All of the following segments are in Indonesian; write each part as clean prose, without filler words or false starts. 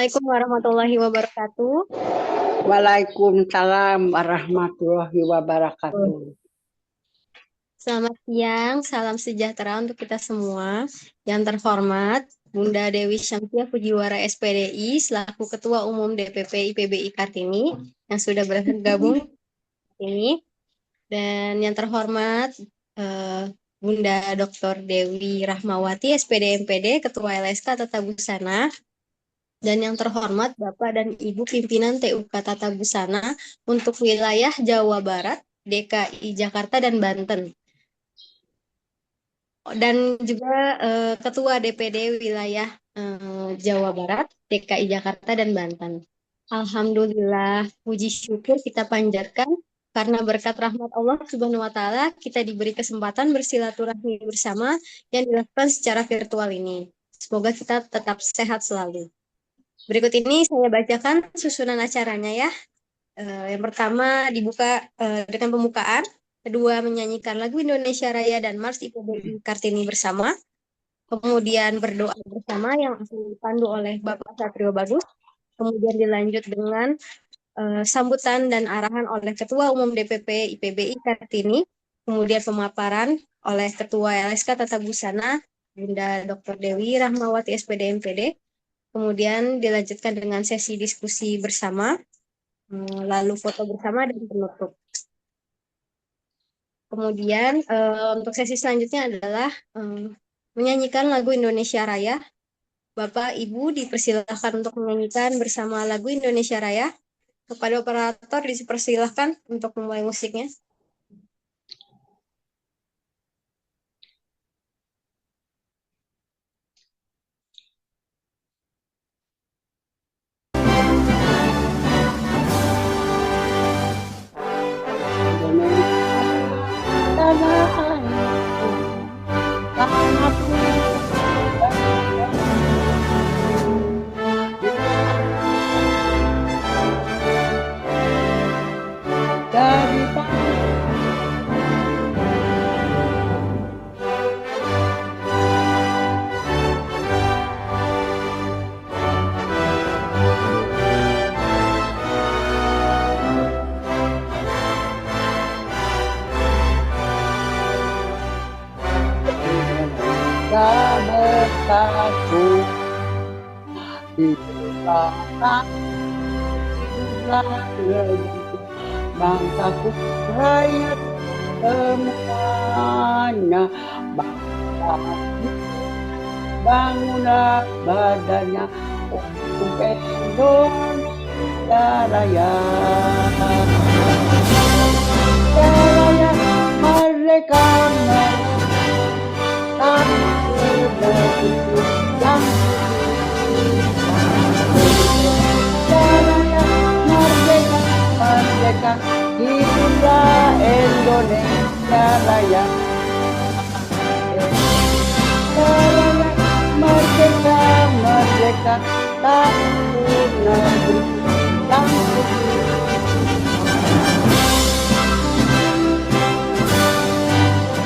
Assalamualaikum warahmatullahi wabarakatuh. Waalaikumsalam warahmatullahi wabarakatuh. Selamat siang, salam sejahtera untuk kita semua. Yang terhormat, Bunda Dewi Syamsiah Fujiwara SPDI selaku Ketua Umum DPP IPBI Kartini yang sudah bergabung ini. Dan yang terhormat, Bunda Dr. Dewi Rahmawati SPD MPD Ketua LSK Tata Busana. Dan yang terhormat Bapak dan Ibu pimpinan TUK Tata Busana untuk wilayah Jawa Barat, DKI Jakarta, dan Banten. Dan juga Ketua DPD wilayah Jawa Barat, DKI Jakarta, dan Banten. Alhamdulillah, puji syukur kita panjatkan karena berkat rahmat Allah Subhanahu wa Ta'ala kita diberi kesempatan bersilaturahmi bersama yang dilakukan secara virtual ini. Semoga kita tetap sehat selalu. Berikut ini saya bacakan susunan acaranya ya. Yang pertama dibuka dengan pembukaan, kedua menyanyikan lagu Indonesia Raya dan Mars IPBI Kartini bersama, kemudian berdoa bersama yang akan dipandu oleh Bapak Satrio Bagus, kemudian dilanjut dengan sambutan dan arahan oleh Ketua Umum DPP IPBI Kartini, kemudian pemaparan oleh Ketua LSK Tata Busana, Bunda Dr. Dewi Rahmawati SPD MPD, kemudian dilanjutkan dengan sesi diskusi bersama, lalu foto bersama dan penutup. Kemudian untuk sesi selanjutnya adalah menyanyikan lagu Indonesia Raya. Bapak, Ibu dipersilahkan untuk menyanyikan bersama lagu Indonesia Raya. Kepada operator dipersilahkan untuk memulai musiknya. Bersatu di belakang bangsaku rakyat semuanya, bangsa bangunlah badannya untuk Indonesia Raya. Raya merdeka, merdeka, hiduplah Indonesia Raya. Raya merdeka, merdeka, satu negeri yang suci.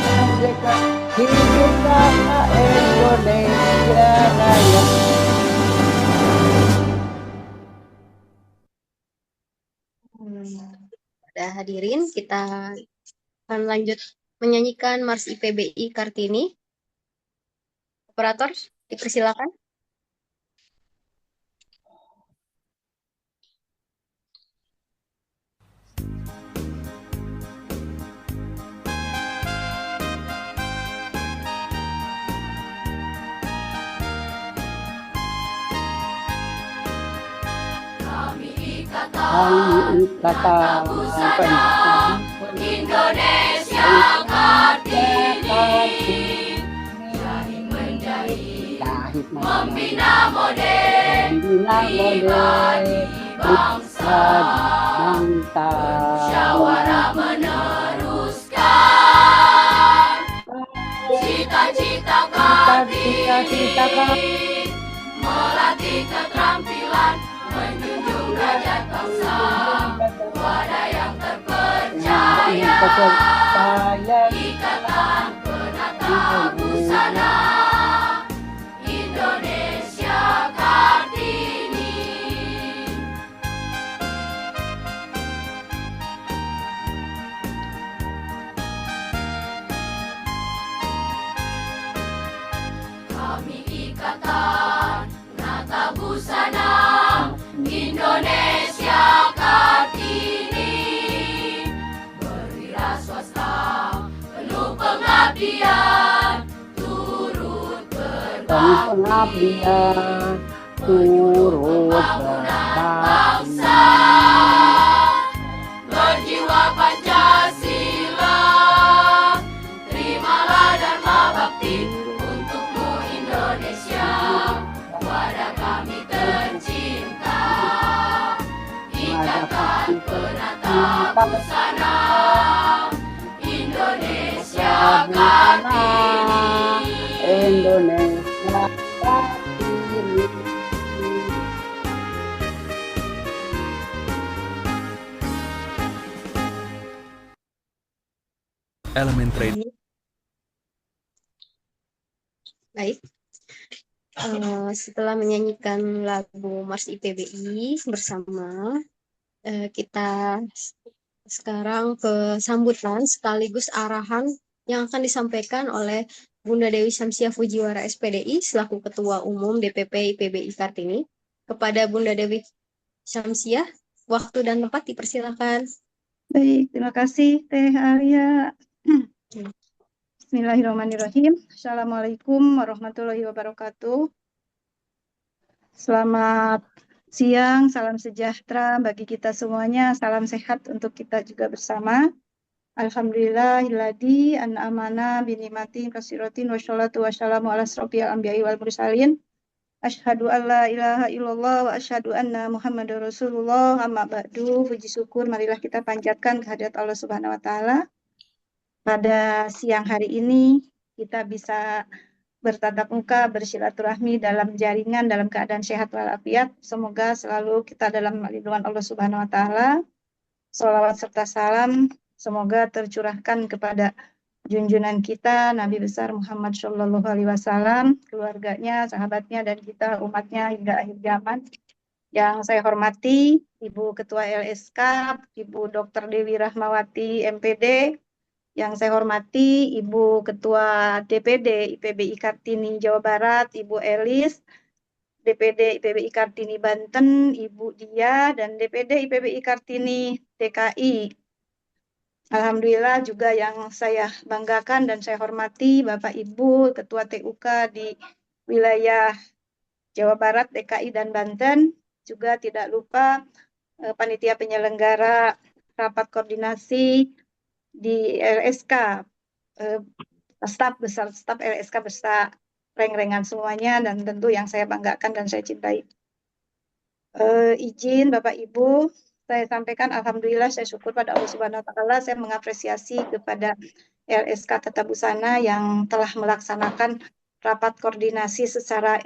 Merdeka, hiduplah Indonesia Raya. Pada hadirin, kita akan lanjut menyanyikan Mars IPBI Kartini. Operator, dipersilakan. Ikatan Indonesia Kartini, jahit menjahit, membina model pribadi bangsa, musyawarah meneruskan cita-cita Kartini, melatih keterampilan menjunjung derajat bangsa, wadah yang terpercaya, ikatan penata busana Indonesia Kartini. Indonesia Kartini, berwira swasta penuh pengabdian, turut pengabdian turut bangsa, berjiwa Pancasila, terimalah dharma bakti untukmu Indonesia, wadah kami tercinta, ikatan penata busana, Indonesia Kartini. Indonesia Kartini. Elemen trade. Baik. Setelah menyanyikan lagu Mars IPBI bersama, kita sekarang ke sambutan sekaligus arahan yang akan disampaikan oleh Bunda Dewi Syamsiah Fujiwara SPDI selaku Ketua Umum DPP IPBI Kartini. Kepada Bunda Dewi Syamsiah, waktu dan tempat dipersilakan. Baik, terima kasih Teh Alia. Bismillahirrahmanirrahim. Assalamualaikum warahmatullahi wabarakatuh. Selamat siang, salam sejahtera bagi kita semuanya, salam sehat untuk kita juga bersama. Alhamdulillahilladzi an'amana binimati kasirotin wassalatu wassalamu ala asrofil anbiya'i wal mursalin. Asyhadu an la ilaha illallah wa asyhadu anna Muhammadar Rasulullah. Amma ba'du, puji syukur marilah kita panjatkan kehadirat Allah Subhanahu wa taala. Pada siang hari ini kita bisa bertatap muka, bersilaturahmi dalam jaringan, dalam keadaan sehat walafiat. Semoga selalu kita dalam lindungan Allah Subhanahu wa taala. Sholawat serta salam semoga tercurahkan kepada junjungan kita Nabi besar Muhammad Shallallahu alaihi wasallam, keluarganya, sahabatnya, dan kita umatnya hingga akhir zaman. Yang saya hormati Ibu Ketua LSK, Ibu Dr. Dewi Rahmawati MPD. Yang saya hormati Ibu Ketua DPD IPBI Kartini Jawa Barat, Ibu Elis, DPD IPBI Kartini Banten, Ibu Dia, dan DPD IPBI Kartini DKI. Alhamdulillah juga yang saya banggakan dan saya hormati Bapak Ibu Ketua TUK di wilayah Jawa Barat, DKI, dan Banten. Juga tidak lupa panitia penyelenggara rapat koordinasi di LSK, staf LSK beserta reng-rengan semuanya, dan tentu yang saya banggakan dan saya cintai. Izin Bapak Ibu, saya sampaikan alhamdulillah saya syukur pada Allah Subhanahu wa taala, saya mengapresiasi kepada LSK Tata Busana yang telah melaksanakan rapat koordinasi secara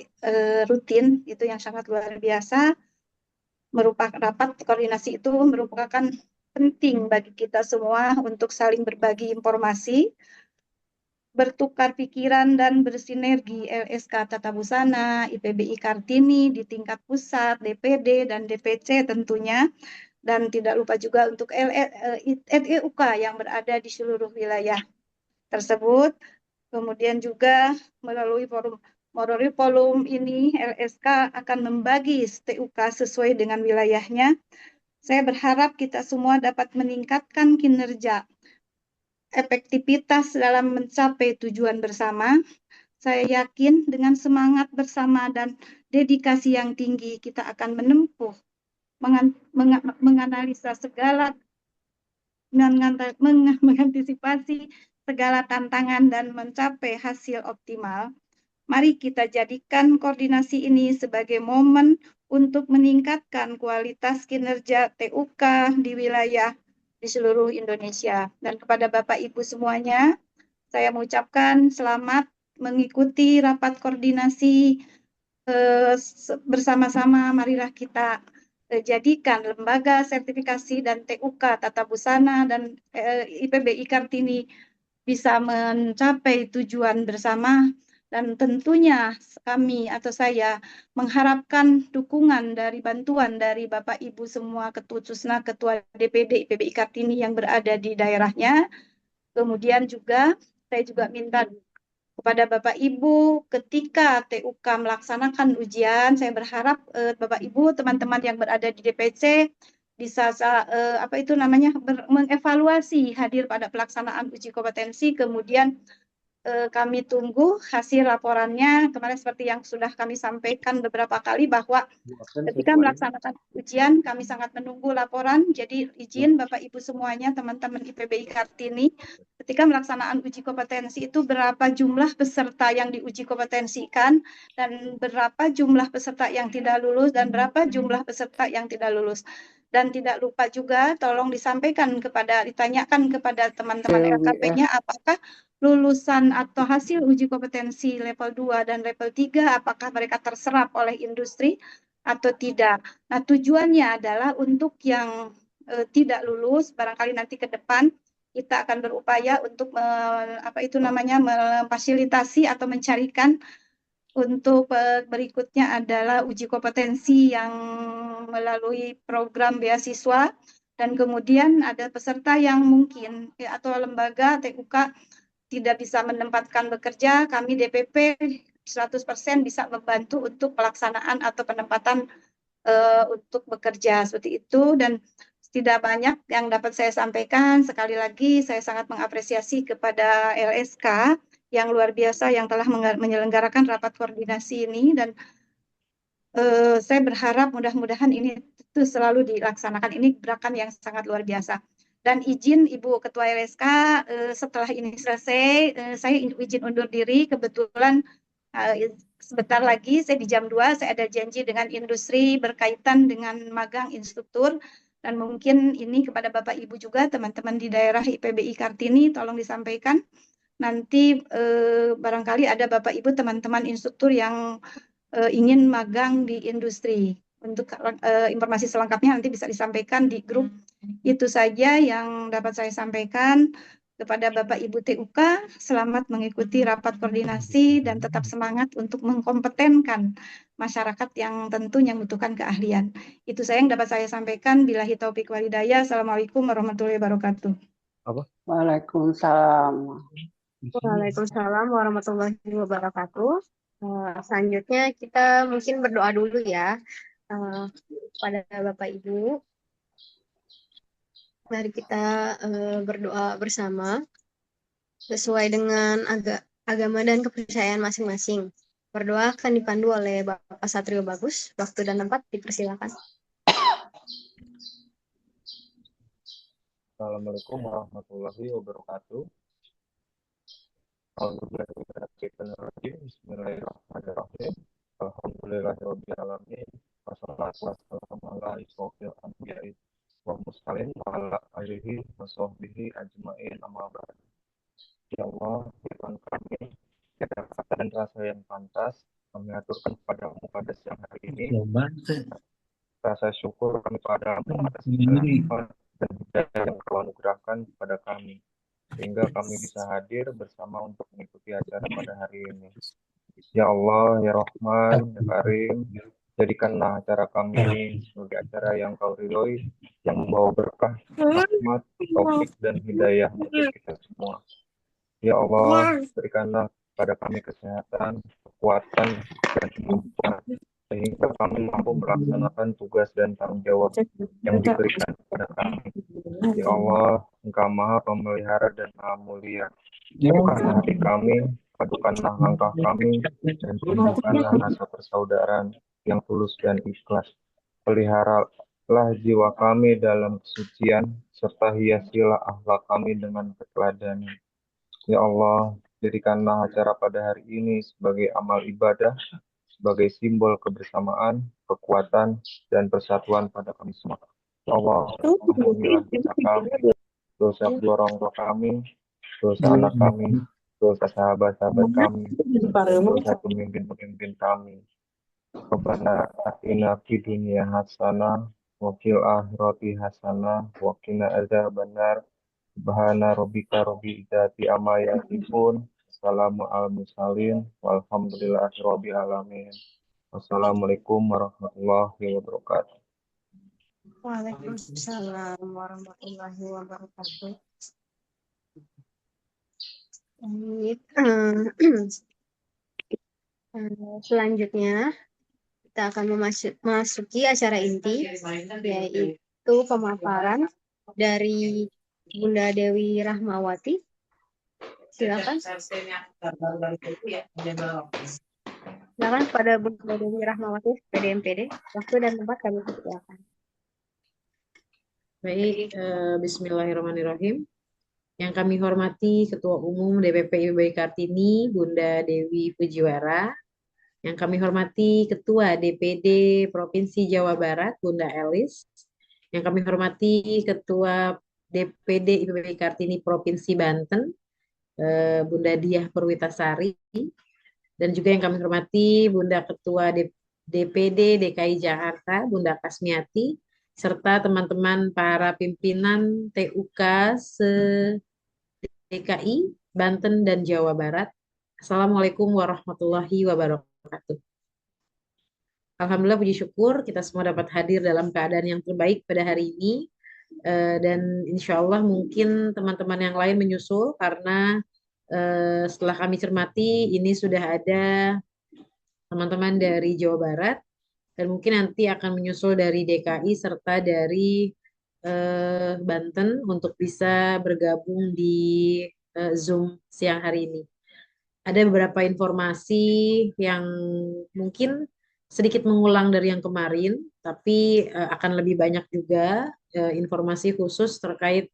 rutin, itu yang sangat luar biasa. Rapat koordinasi itu merupakan penting bagi kita semua untuk saling berbagi informasi, bertukar pikiran, dan bersinergi LSK Tata Busana, IPBI Kartini di tingkat pusat, DPD, dan DPC tentunya, dan tidak lupa juga untuk LEUK yang berada di seluruh wilayah tersebut. Kemudian juga melalui forum ini LSK akan membagi TUK sesuai dengan wilayahnya. Saya berharap kita semua dapat meningkatkan kinerja, efektivitas dalam mencapai tujuan bersama. Saya yakin dengan semangat bersama dan dedikasi yang tinggi kita akan menempuh, menganalisa segala, mengantisipasi segala tantangan dan mencapai hasil optimal. Mari kita jadikan koordinasi ini sebagai momen untuk meningkatkan kualitas kinerja TUK di wilayah di seluruh Indonesia. Dan kepada Bapak Ibu semuanya, saya mengucapkan selamat mengikuti rapat koordinasi bersama-sama. Marilah kita jadikan lembaga sertifikasi dan TUK Tata Busana dan IPBI Kartini bisa mencapai tujuan bersama. Dan tentunya kami atau saya mengharapkan dukungan dari bantuan dari Bapak Ibu semua khususnya Ketua DPD IPBI Kartini yang berada di daerahnya. Kemudian juga saya juga minta Kepada Bapak Ibu, ketika TUK melaksanakan ujian, saya berharap Bapak Ibu, teman-teman yang berada di DPC bisa mengevaluasi hadir pada pelaksanaan uji kompetensi, kemudian kami tunggu hasil laporannya. Kemarin seperti yang sudah kami sampaikan beberapa kali bahwa ketika melaksanakan ujian kami sangat menunggu laporan. Jadi izin Bapak Ibu semuanya, teman-teman IPBI Kartini, ketika melaksanaan uji kompetensi itu berapa jumlah peserta yang diuji kompetensikan dan berapa jumlah peserta yang tidak lulus dan berapa jumlah peserta yang tidak lulus. Dan tidak lupa juga tolong ditanyakan kepada teman-teman LKP-nya apakah lulusan atau hasil uji kompetensi level 2 dan level 3 apakah mereka terserap oleh industri atau tidak. Nah, tujuannya adalah untuk yang tidak lulus, barangkali nanti ke depan kita akan berupaya untuk memfasilitasi atau mencarikan untuk berikutnya adalah uji kompetensi yang melalui program beasiswa, dan kemudian ada peserta yang mungkin atau lembaga TUK tidak bisa menempatkan bekerja, kami DPP 100% bisa membantu untuk pelaksanaan atau penempatan untuk bekerja seperti itu. Dan tidak banyak yang dapat saya sampaikan. Sekali lagi saya sangat mengapresiasi kepada LSK yang luar biasa yang telah menyelenggarakan rapat koordinasi ini, dan saya berharap mudah-mudahan ini itu selalu dilaksanakan. Ini gerakan yang sangat luar biasa. Dan izin Ibu Ketua LSK, setelah ini selesai, saya izin undur diri. Kebetulan sebentar lagi saya di jam 2, saya ada janji dengan industri berkaitan dengan magang instruktur. Dan mungkin ini kepada Bapak Ibu juga, teman-teman di daerah IPBI Kartini, tolong disampaikan. Nanti barangkali ada Bapak Ibu teman-teman instruktur yang ingin magang di industri. Untuk informasi selengkapnya nanti bisa disampaikan di grup. Itu saja yang dapat saya sampaikan kepada Bapak Ibu TUK. Selamat mengikuti rapat koordinasi dan tetap semangat untuk mengkompetenkan masyarakat yang tentunya membutuhkan keahlian. Itu saya yang dapat saya sampaikan. Billahi taufik wal hidayah. Assalamualaikum warahmatullahi wabarakatuh. Waalaikumsalam. Waalaikumsalam warahmatullahi wabarakatuh. Selanjutnya kita mungkin berdoa dulu ya pada Bapak Ibu. Mari kita berdoa bersama sesuai dengan agama dan kepercayaan masing-masing. Berdoa akan dipandu oleh Bapak Satrio Bagus. Waktu dan tempat dipersilakan. Assalamualaikum warahmatullahi wabarakatuh. Bismillahirrahmanirrahim. Alhamdulillahirrahmanirrahim. Wassalatu wassalamu ala asyrofil anbiya'i wa mursalin wa ala alihi wa sahbihi ajma'in, amma ba'd. Ya Allah, Tuhan kami, dengan kata dan rasa yang pantas, kami aturkan kepadamu pada siang hari ini. Rasa syukur kami padamu atas segala nikmat dan hidayah yang Kau anugerahkan kepada kami, sehingga kami bisa hadir bersama untuk mengikuti acara pada hari ini. Ya Allah, Ya Rahman, Ya Karim, jadikanlah acara kami ini sebagai acara yang Kau ridhoi, yang membawa berkah, rahmat, taufik, dan hidayah untuk kita semua. Ya Allah, berikanlah pada kami kesehatan, kekuatan, dan kemampuan, sehingga kami mampu melaksanakan tugas dan tanggung jawab yang diberikan kepada kami. Ya Allah, Engkau Maha Pemelihara dan Maha Mulia. Padukanlah hati kami, padukanlah langkah kami, dan tumbuhkanlah rasa persaudaraan yang tulus dan ikhlas. Peliharalah jiwa kami dalam kesucian, serta hiasilah akhlak kami dengan keteladanan. Ya Allah, jadikanlah acara pada hari ini sebagai amal ibadah, sebagai simbol kebersamaan, kekuatan, dan persatuan pada kami semua. Ya Allah, ampunilah dosa kami, dosa kedua orang tua kami, dosa anak kami, dosa sahabat-sahabat kami, dosa pemimpin-pemimpin kami. Rabbana atina fid dunya hasanah wa fil akhirati hasanah wa qina adzabannar. Subhana rabbika rabbil izzati amma yasifun. Wassalamu alal mursalin walhamdulillahi rabbil alamin. Wassalamualaikum warahmatullahi wabarakatuh. Waalaikumsalam warahmatullahi wabarakatuh. Baik. Selanjutnya kita akan memasuki acara inti, yaitu pemaparan dari Bunda Dewi Rahmawati. Silakan. Silakan pada Bunda Dewi Rahmawati, PDMPD. Waktu dan tempat kami persilakan. Baik, Bismillahirrahmanirrahim. Yang kami hormati Ketua Umum DPP IPB Kartini, Bunda Dewi Fujiwara. Yang kami hormati Ketua DPD Provinsi Jawa Barat, Bunda Elis. Yang kami hormati Ketua DPD IPB Kartini Provinsi Banten, Bunda Diah Perwitasari. Dan juga yang kami hormati Bunda Ketua DPD DKI Jakarta, Bunda Kasmiati, serta teman-teman para pimpinan TUK se-DKI, Banten, dan Jawa Barat. Assalamualaikum warahmatullahi wabarakatuh. Alhamdulillah, puji syukur kita semua dapat hadir dalam keadaan yang terbaik pada hari ini. Dan insya Allah mungkin teman-teman yang lain menyusul karena setelah kami cermati ini sudah ada teman-teman dari Jawa Barat dan mungkin nanti akan menyusul dari DKI serta dari Banten untuk bisa bergabung di Zoom siang hari ini. Ada beberapa informasi yang mungkin sedikit mengulang dari yang kemarin, tapi akan lebih banyak juga informasi khusus terkait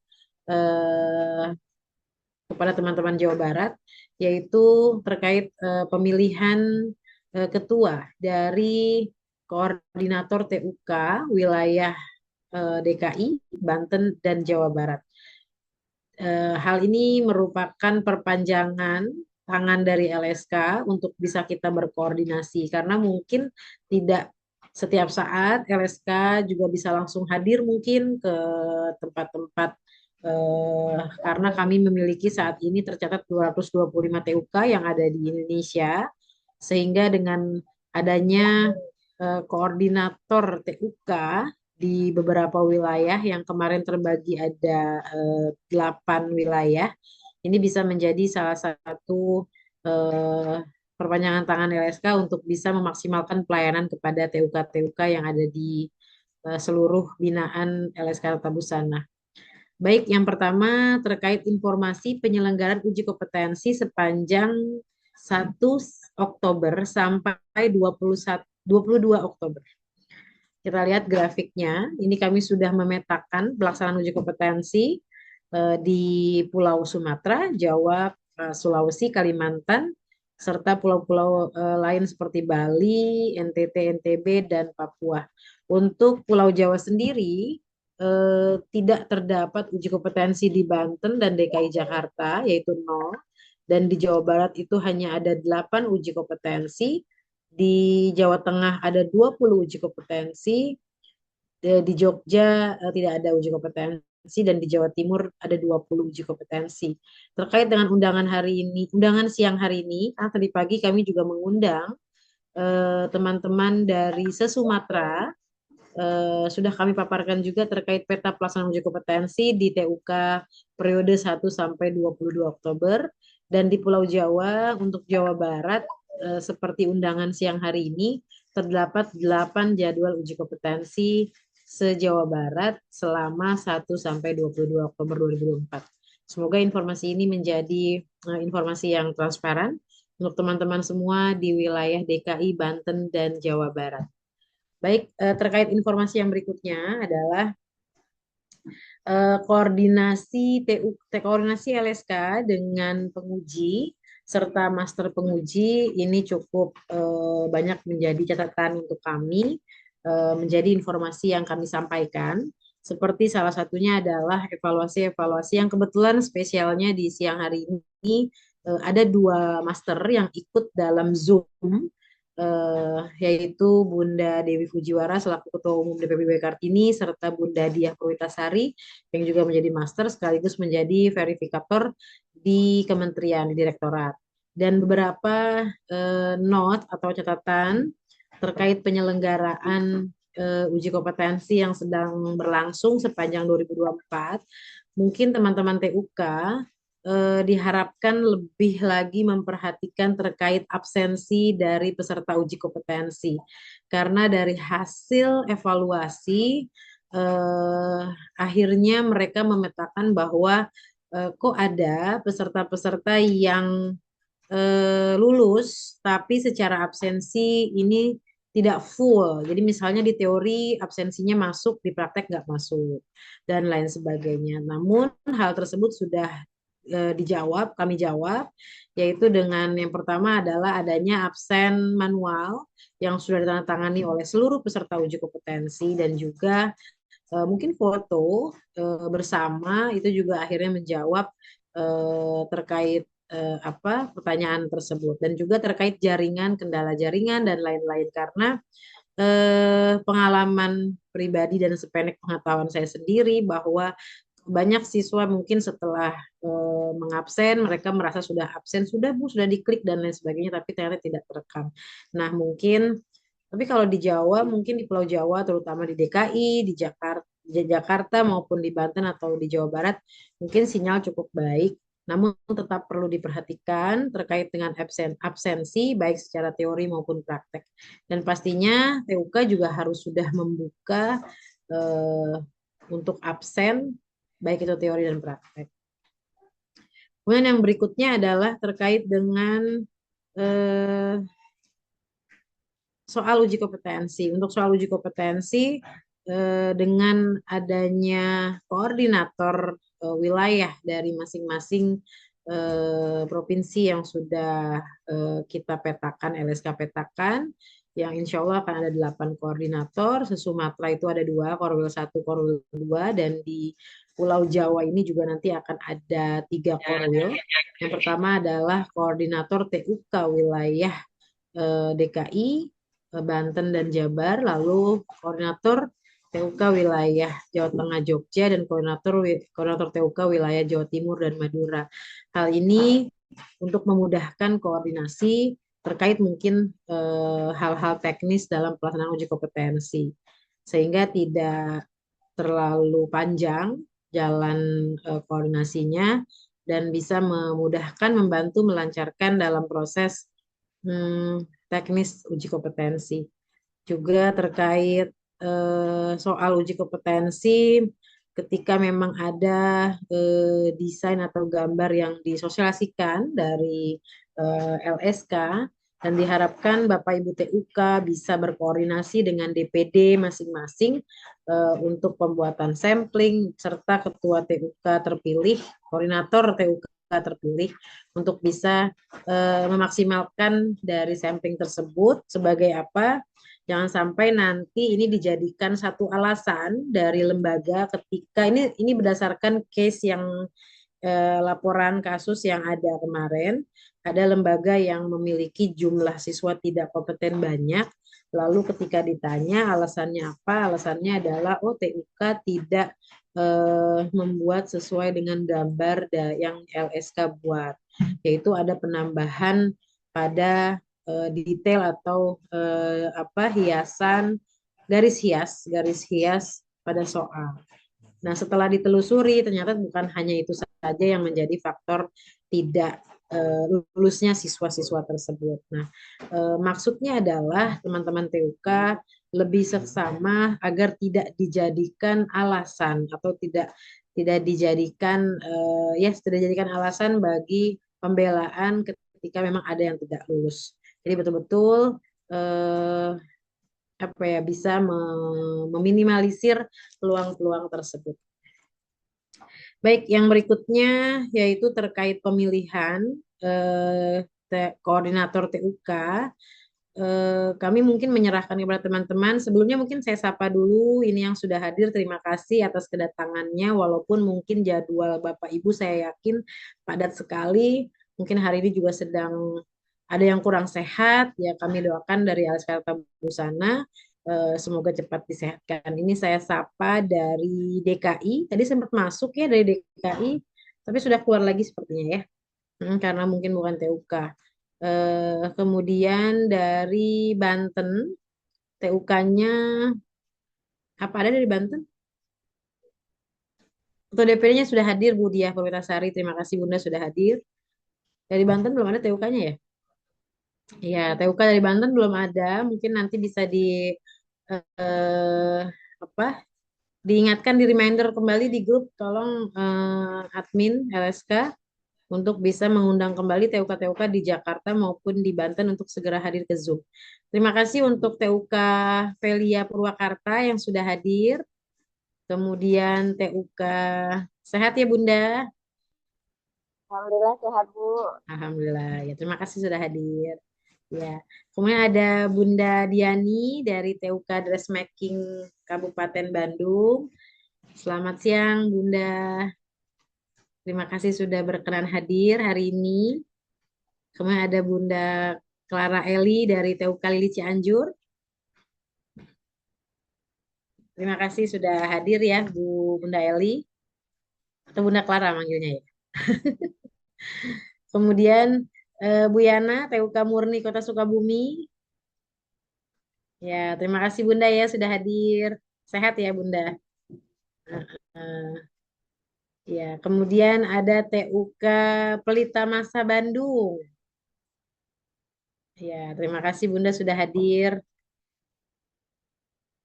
kepada teman-teman Jawa Barat, yaitu terkait pemilihan ketua dari koordinator TUK wilayah DKI, Banten, dan Jawa Barat. Hal ini merupakan perpanjangan tangan dari LSK untuk bisa kita berkoordinasi karena mungkin tidak setiap saat LSK juga bisa langsung hadir mungkin ke tempat-tempat karena kami memiliki saat ini tercatat 225 TUK yang ada di Indonesia sehingga dengan adanya koordinator TUK di beberapa wilayah yang kemarin terbagi ada 8 wilayah. Ini bisa menjadi salah satu perpanjangan tangan LSK untuk bisa memaksimalkan pelayanan kepada TUK-TUK yang ada di seluruh binaan LSK Tata Busana. Baik, yang pertama terkait informasi penyelenggaraan uji kompetensi sepanjang 1 Oktober sampai 22 Oktober. Kita lihat grafiknya, ini kami sudah memetakan pelaksanaan uji kompetensi di Pulau Sumatera, Jawa, Sulawesi, Kalimantan, serta pulau-pulau lain seperti Bali, NTT, NTB, dan Papua. Untuk Pulau Jawa sendiri, tidak terdapat uji kompetensi di Banten dan DKI Jakarta, yaitu 0, dan di Jawa Barat itu hanya ada 8 uji kompetensi, di Jawa Tengah ada 20 uji kompetensi, di Jogja tidak ada uji kompetensi, dan di Jawa Timur ada 20 uji kompetensi. Terkait dengan undangan hari ini, undangan siang hari ini, tadi pagi kami juga mengundang teman-teman dari se-Sumatera, sudah kami paparkan juga terkait peta pelaksanaan uji kompetensi di TUK periode 1 sampai 22 Oktober, dan di Pulau Jawa untuk Jawa Barat seperti undangan siang hari ini terdapat 8 jadwal uji kompetensi se-Jawa Barat selama 1 sampai 22 Oktober 2024. Semoga informasi ini menjadi informasi yang transparan untuk teman-teman semua di wilayah DKI, Banten, dan Jawa Barat. Baik, terkait informasi yang berikutnya adalah koordinasi LSK dengan penguji serta master penguji ini cukup banyak menjadi catatan untuk kami, menjadi informasi yang kami sampaikan. Seperti salah satunya adalah evaluasi-evaluasi yang kebetulan spesialnya di siang hari ini ada 2 master yang ikut dalam Zoom, yaitu Bunda Dewi Fujiwara selaku Ketua Umum DPP Kartini serta Bunda Diah Perwitasari yang juga menjadi master sekaligus menjadi verifikator di kementerian, di direktorat. Dan beberapa note atau catatan terkait penyelenggaraan uji kompetensi yang sedang berlangsung sepanjang 2024. Mungkin teman-teman TUK diharapkan lebih lagi memperhatikan terkait absensi dari peserta uji kompetensi. Karena dari hasil evaluasi, akhirnya mereka memetakan bahwa kok ada peserta-peserta yang lulus, tapi secara absensi ini tidak full. Jadi misalnya di teori absensinya masuk, di praktek nggak masuk, dan lain sebagainya. Namun hal tersebut sudah dijawab, kami jawab, yaitu dengan yang pertama adalah adanya absen manual yang sudah ditandatangani oleh seluruh peserta uji kompetensi dan juga mungkin foto bersama itu juga akhirnya menjawab terkait apa pertanyaan tersebut dan juga terkait jaringan, kendala jaringan dan lain-lain karena pengalaman pribadi dan sependek pengetahuan saya sendiri bahwa banyak siswa mungkin setelah mengabsen mereka merasa sudah absen sudah Bu sudah diklik dan lain sebagainya tapi ternyata tidak terekam. Nah mungkin tapi kalau di Jawa, mungkin di Pulau Jawa, terutama di DKI, di Jakarta maupun di Banten atau di Jawa Barat, mungkin sinyal cukup baik. Namun tetap perlu diperhatikan terkait dengan absensi, baik secara teori maupun praktek. Dan pastinya TUK juga harus sudah membuka eh, untuk absen, baik itu teori dan praktek. Kemudian yang berikutnya adalah terkait dengan eh, soal uji kompetensi. Untuk soal uji kompetensi, dengan adanya koordinator wilayah dari masing-masing provinsi yang sudah kita petakan, LSK petakan, yang insya Allah akan ada 8 koordinator. Se-Sumatera itu ada 2, Korwil 1, Korwil 2, dan di Pulau Jawa ini juga nanti akan ada 3 Korwil. Yang pertama adalah koordinator TUK wilayah DKI, Banten dan Jabar, lalu koordinator TUK wilayah Jawa Tengah Jogja dan koordinator TUK wilayah Jawa Timur dan Madura. Hal ini untuk memudahkan koordinasi terkait mungkin hal-hal teknis dalam pelaksanaan uji kompetensi sehingga tidak terlalu panjang jalan koordinasinya dan bisa memudahkan membantu melancarkan dalam proses teknis uji kompetensi. Juga terkait soal uji kompetensi, ketika memang ada desain atau gambar yang disosialisasikan dari LSK, dan diharapkan Bapak Ibu TUK bisa berkoordinasi dengan DPD masing-masing untuk pembuatan sampling, serta Ketua TUK terpilih, Koordinator TUK terpilih, untuk bisa memaksimalkan dari sampling tersebut sebagai apa? Jangan sampai nanti ini dijadikan satu alasan dari lembaga ketika ini berdasarkan case yang laporan kasus yang ada kemarin, ada lembaga yang memiliki jumlah siswa tidak kompeten banyak, lalu ketika ditanya alasannya apa, alasannya adalah TUK tidak membuat sesuai dengan gambar yang LSK buat, yaitu ada penambahan pada detail atau hiasan garis hias pada soal. Nah, setelah ditelusuri ternyata bukan hanya itu saja yang menjadi faktor tidak lulusnya siswa-siswa tersebut. Nah, maksudnya adalah teman-teman TUK lebih seksama agar tidak dijadikan alasan atau tidak dijadikan tidak dijadikan alasan bagi pembelaan ketika memang ada yang tidak lulus. Jadi betul-betul bisa meminimalisir peluang-peluang tersebut. Baik, yang berikutnya yaitu terkait pemilihan koordinator TUK. Kami mungkin menyerahkan kepada teman-teman. Sebelumnya mungkin saya sapa dulu ini yang sudah hadir. Terima kasih atas kedatangannya. Walaupun mungkin jadwal Bapak Ibu saya yakin padat sekali. Mungkin hari ini juga sedang ada yang kurang sehat. Ya kami doakan dari LSK Busana semoga cepat disehatkan. Ini saya sapa dari DKI. Tadi sempat masuk ya dari DKI, tapi sudah keluar lagi sepertinya ya. Karena mungkin bukan TUK. Kemudian dari Banten, TUK-nya apa ada dari Banten? Ketua DPD-nya sudah hadir Bu Diah Perwitasari. Terima kasih Bunda sudah hadir. Dari Banten belum ada TUK-nya ya? Ya, TUK dari Banten belum ada. Mungkin nanti bisa eh, apa? Diingatkan di reminder kembali di grup. Tolong admin LSK untuk bisa mengundang kembali TUK-TUK di Jakarta maupun di Banten untuk segera hadir ke Zoom. Terima kasih untuk TUK Velia Purwakarta yang sudah hadir. Kemudian TUK sehat ya Bunda. Alhamdulillah sehat, Bu. Alhamdulillah ya terima kasih sudah hadir. Ya, kemudian ada Bunda Diani dari TUK Dressmaking Kabupaten Bandung. Selamat siang Bunda. Terima kasih sudah berkenan hadir hari ini. Kemudian ada Bunda Clara Eli dari TUK Lili Cianjur. Terima kasih sudah hadir ya Bunda Eli. Atau Bunda Clara manggilnya ya. Kemudian Bu Yana, TUK Murni Kota Sukabumi. Ya, terima kasih Bunda ya sudah hadir. Sehat ya Bunda. Eh, ya, kemudian ada TUK Pelita Masa Bandung. Ya, terima kasih Bunda sudah hadir.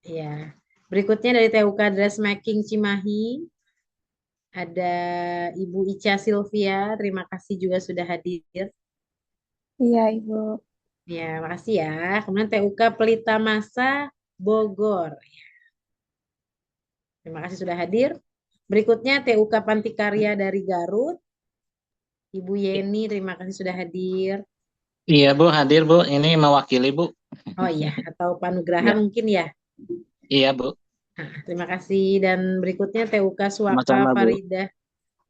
Ya, berikutnya dari TUK Dressmaking Cimahi ada Ibu Ica Silvia. Terima kasih juga sudah hadir. Iya, Ibu. Ya, makasih ya. Kemudian TUK Pelita Masa Bogor. Terima kasih sudah hadir. Berikutnya TUK Pantikarya dari Garut. Ibu Yeni, terima kasih sudah hadir. Iya Bu, hadir Bu. Ini mewakili Bu. Oh iya, atau Panugraha Ya, mungkin ya. iya Bu. Nah, terima kasih. Dan berikutnya TUK Suaka Sama-sama Bu. Faridah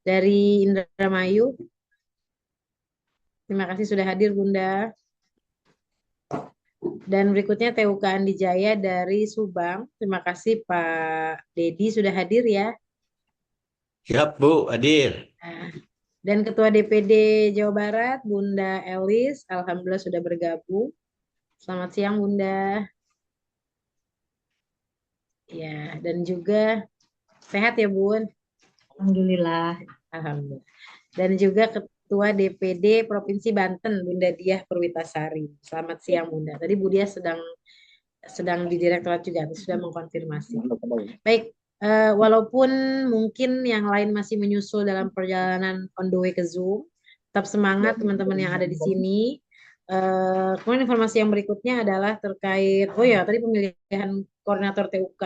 dari Indramayu. Terima kasih sudah hadir Bunda. Dan berikutnya TUK Andi Jaya dari Subang. Terima kasih Pak Dedi sudah hadir ya. Siap, Bu, hadir. Nah, dan Ketua DPD Jawa Barat, Bunda Elis, Alhamdulillah sudah bergabung. Selamat siang Bunda. Ya, dan juga sehat ya Bun. Alhamdulillah. Alhamdulillah. Dan juga Ketua DPD Provinsi Banten, Bunda Diah Perwitasari. Selamat siang Bunda. Tadi Bu Diah sedang di Direktorat juga, sudah mengkonfirmasi. Baik, walaupun mungkin yang lain masih menyusul dalam perjalanan on the way ke Zoom, tetap semangat teman-teman yang ada di sini. Kemudian informasi yang berikutnya adalah terkait, oh ya tadi pemilihan koordinator TUK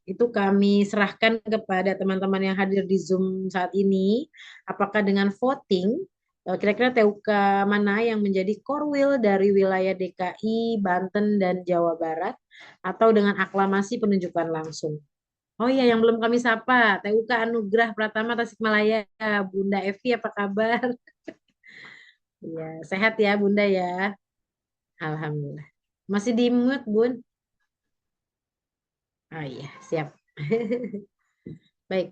itu kami serahkan kepada teman-teman yang hadir di Zoom saat ini. Apakah dengan voting, kira-kira TUK mana yang menjadi korwil dari wilayah DKI, Banten, dan Jawa Barat, atau dengan aklamasi penunjukan langsung? Oh iya, yang belum kami sapa, TUK Anugrah Pratama Tasikmalaya, Bunda Evi, apa kabar? Iya, sehat ya Bunda ya. Alhamdulillah. Masih di mute, Bun? Oh iya, siap. Baik.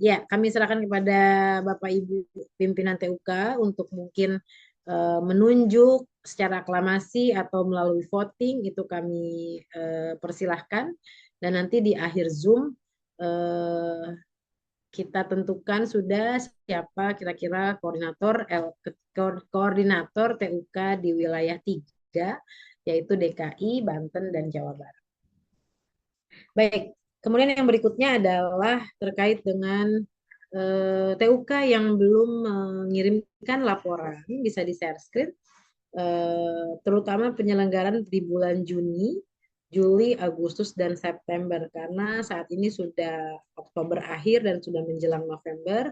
Ya, kami serahkan kepada Bapak Ibu pimpinan TUK untuk mungkin menunjuk secara aklamasi atau melalui voting itu kami persilahkan dan nanti di akhir Zoom kita tentukan sudah siapa kira-kira koordinator TUK di wilayah 3 yaitu DKI, Banten, dan Jawa Barat. Baik, kemudian yang berikutnya adalah terkait dengan TUK yang belum mengirimkan laporan, bisa di share screen, terutama penyelenggaraan di bulan Juni, Juli, Agustus, dan September. Karena saat ini sudah Oktober akhir dan sudah menjelang November,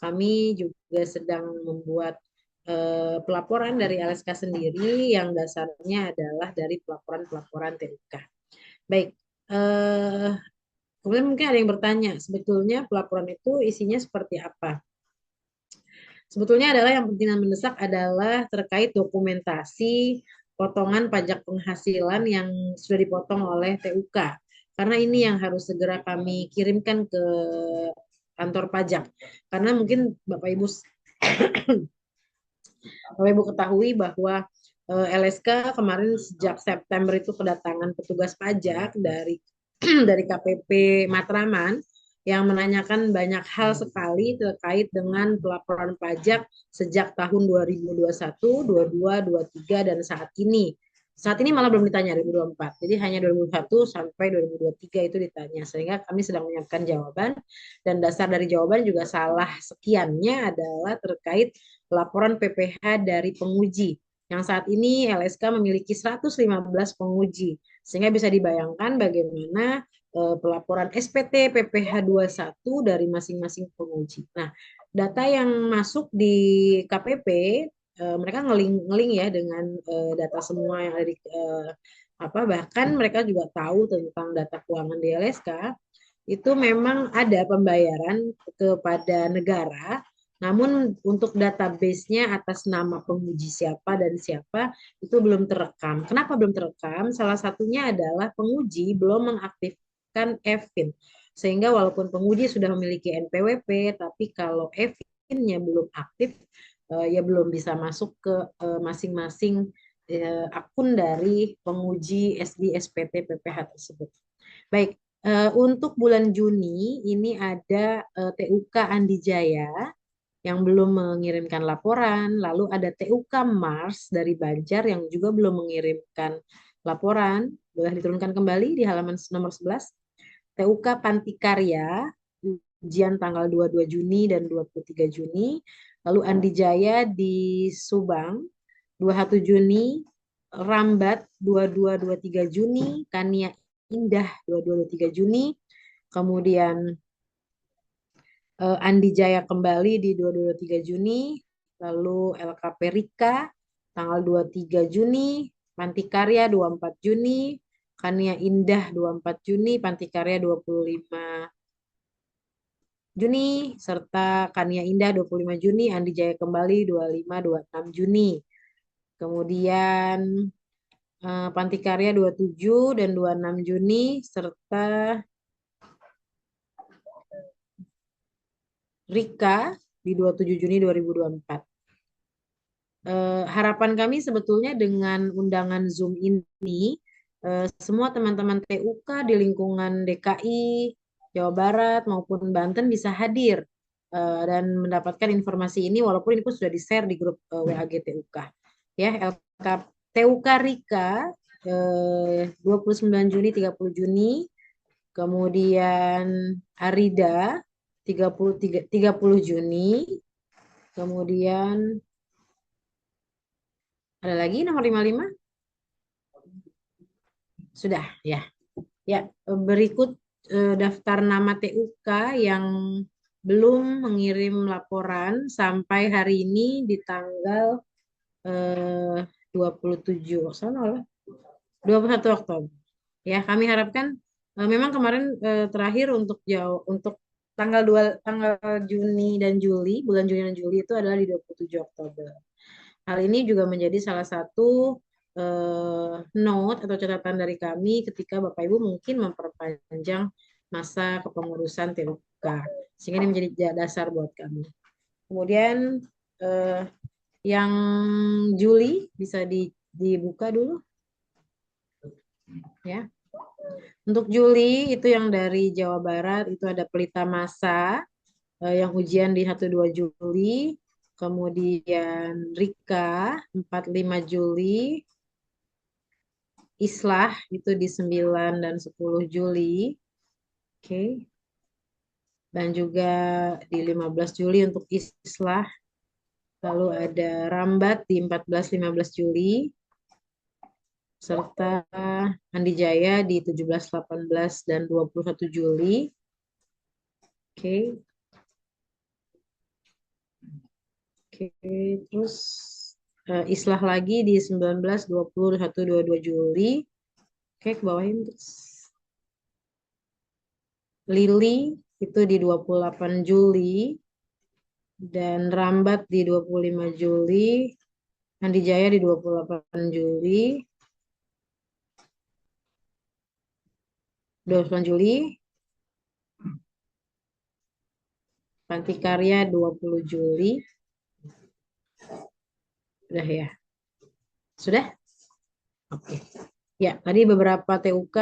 kami juga sedang membuat pelaporan dari LSK sendiri yang dasarnya adalah dari pelaporan-pelaporan TUK. Baik, kemudian mungkin ada yang bertanya, sebetulnya pelaporan itu isinya seperti apa? Sebetulnya adalah yang penting dan mendesak adalah terkait dokumentasi potongan pajak penghasilan yang sudah dipotong oleh TUK. Karena ini yang harus segera kami kirimkan ke kantor pajak. Karena mungkin Bapak Ibu ketahui bahwa LSK kemarin sejak September itu kedatangan petugas pajak dari dari KPP Matraman yang menanyakan banyak hal sekali terkait dengan pelaporan pajak sejak tahun 2021, 22, 23, dan saat ini. Saat ini malah belum ditanya 2024. Jadi hanya 2021 sampai 2023 itu ditanya. Sehingga kami sedang menyiapkan jawaban. Dan dasar dari jawaban juga salah sekiannya adalah terkait laporan PPh dari penguji. Yang saat ini LSK memiliki 115 penguji. Sehingga bisa dibayangkan bagaimana pelaporan SPT PPh 21 dari masing-masing penguji. Nah, data yang masuk di KPP mereka ngeling ya dengan data semua yang ada di bahkan mereka juga tahu tentang data keuangan di LSK itu memang ada pembayaran kepada negara, namun untuk database-nya atas nama penguji siapa dan siapa itu belum terekam. Kenapa belum terekam? Salah satunya adalah penguji belum mengaktifkan EVIN. Sehingga walaupun penguji sudah memiliki NPWP, tapi kalau EVIN-nya belum aktif, ya belum bisa masuk ke masing-masing akun dari penguji SD, SPT, PPh tersebut. Baik, untuk bulan Juni ini ada TUK Andi Jaya yang belum mengirimkan laporan, lalu ada TUK Mars dari Banjar yang juga belum mengirimkan laporan. Boleh diturunkan kembali di halaman nomor 11. TUK Pantikarya, ujian tanggal 22 Juni dan 23 Juni. Lalu Andi Jaya di Subang, 21 Juni. Rambat, 22-23 Juni. Kania Indah, 22-23 Juni. Kemudian Andi Jaya kembali di 22-23 Juni. Lalu LKP Rika, tanggal 23 Juni. Pantikarya, 24 Juni. Kania Indah 24 Juni, Pantikarya 25 Juni, serta Kania Indah 25 Juni, Andi Jaya kembali 25-26 Juni. Kemudian Pantikarya 27 dan 26 Juni, serta Rika di 27 Juni 2024. Harapan kami sebetulnya dengan undangan Zoom ini, semua teman-teman TUK di lingkungan DKI, Jawa Barat maupun Banten bisa hadir dan mendapatkan informasi ini walaupun ini pun sudah di-share di grup WAG TUK. Ya, TUK Rika 29 Juni 30 Juni, kemudian Arida 30 Juni, kemudian ada lagi nomor 55? Sudah, ya. Ya, berikut daftar nama TUK yang belum mengirim laporan sampai hari ini di tanggal 27 Oktober. Ya, kami harapkan memang kemarin terakhir untuk tanggal Juni dan Juli, bulan Juni dan Juli itu adalah di 27 Oktober. Hal ini juga menjadi salah satu note atau catatan dari kami ketika Bapak Ibu mungkin memperpanjang masa kepengurusan TUK. Sehingga ini menjadi dasar buat kami. Kemudian yang Juli bisa dibuka dulu. Ya. Untuk Juli itu yang dari Jawa Barat itu ada Pelita Masa yang ujian di 1-2 Juli. Kemudian Rika 4-5 Juli. Islah itu di 9 dan 10 Juli. Oke. Dan juga di 15 Juli untuk Islah. Lalu ada Rambat di 14-15 Juli. Serta Andi Jaya di 17, 18, dan 21 Juli. Oke. Oke, terus Islah lagi di 19, 20, 21, 22 Juli. Oke, ke bawahin terus. Lili itu di 28 Juli. Dan Rambat di 25 Juli. Andi Jaya di 28 Juli. 29 Juli. Pantikarya 20 Juli. Sudah ya? Sudah? Oke. Ya, tadi beberapa TUK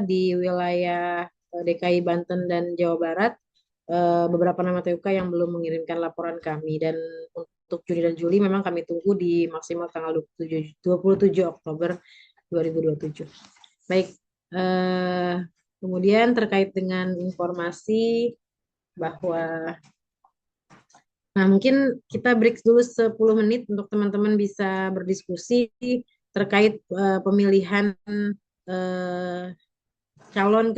di wilayah DKI Banten dan Jawa Barat beberapa nama TUK yang belum mengirimkan laporan kami. Dan untuk Juni dan Juli memang kami tunggu di maksimal tanggal 27 Oktober 2027. Baik, kemudian terkait dengan informasi bahwa, nah mungkin kita break dulu 10 menit untuk teman-teman bisa berdiskusi terkait pemilihan eh, calon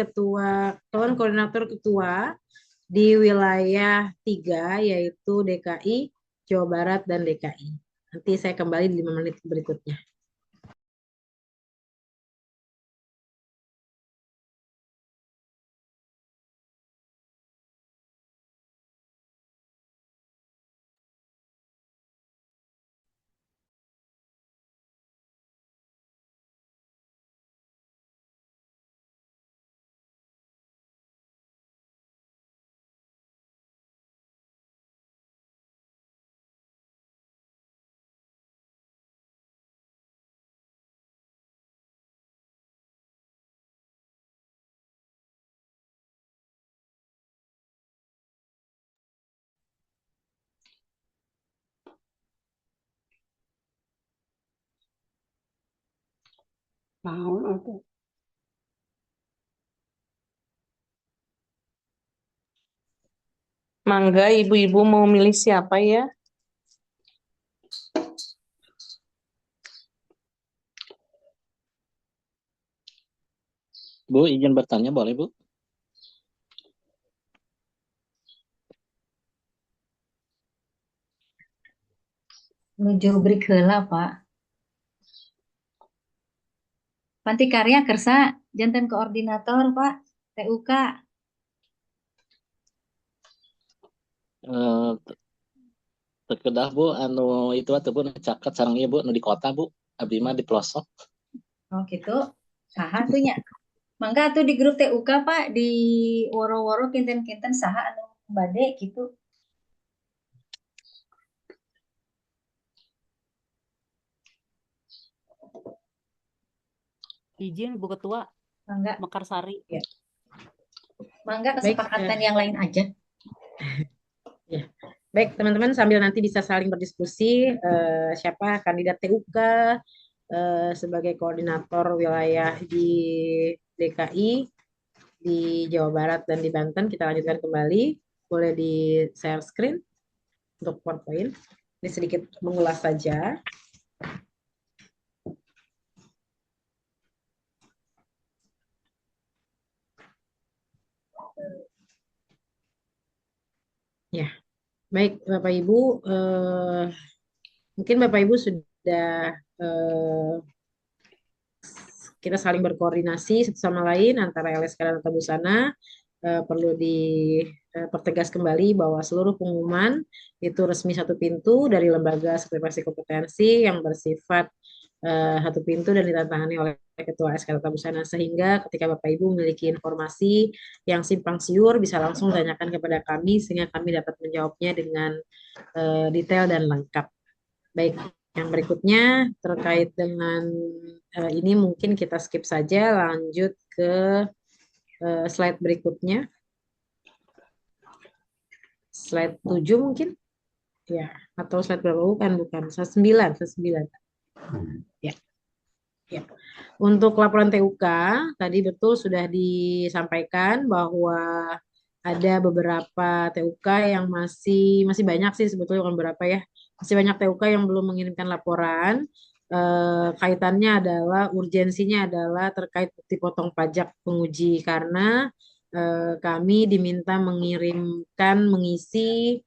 koordinator ketua di wilayah 3 yaitu DKI, Jawa Barat, dan DKI. Nanti saya kembali di 5 menit berikutnya. Mau aku. Mangga, ibu-ibu mau milih siapa ya? Bu, izin bertanya boleh, Bu? Nuju break heula, Pak. Panti Karya kersa janten koordinator, Pak. TUK. Eh, Terkedah, Bu, anu itu atuh Bu caket sareng ieu Bu nu di kota, Bu. Abdi mah di pelosok. Oh gitu. Saha tuh nya. Mangga tuh di grup TUK, Pak, di woro-woro kinten-kinten saha anu bade gitu. Izin Bu Ketua, Mangga. Mekarsari. Ya. Mangga Baik, kesepakatan yang lain aja. ya. Baik, teman-teman sambil nanti bisa saling berdiskusi siapa kandidat TUK sebagai koordinator wilayah di DKI, di Jawa Barat, dan di Banten. Kita lanjutkan kembali. Boleh di share screen untuk PowerPoint. Ini sedikit mengulas saja. Ya, baik Bapak Ibu, mungkin Bapak Ibu sudah kita saling berkoordinasi satu sama lain antara LSK dan Tata Busana. Perlu dipertegas kembali bahwa seluruh pengumuman itu resmi satu pintu dari lembaga sertifikasi kompetensi yang bersifat satu pintu dan ditandatangani oleh Ketua SK Tata Busana, sehingga ketika Bapak Ibu memiliki informasi yang simpang siur bisa langsung tanyakan kepada kami sehingga kami dapat menjawabnya dengan detail dan lengkap. Baik, yang berikutnya terkait dengan ini mungkin kita skip saja, lanjut ke slide berikutnya. Slide 7 mungkin? Ya, atau slide berapa? Bukan. Slide 9. Ya. Ya. Untuk laporan TUK, tadi betul sudah disampaikan bahwa ada beberapa TUK yang masih banyak sih sebetulnya, bukan beberapa ya. Masih banyak TUK yang belum mengirimkan laporan. Kaitannya adalah urgensinya adalah terkait bukti potong pajak penguji karena kami diminta mengisi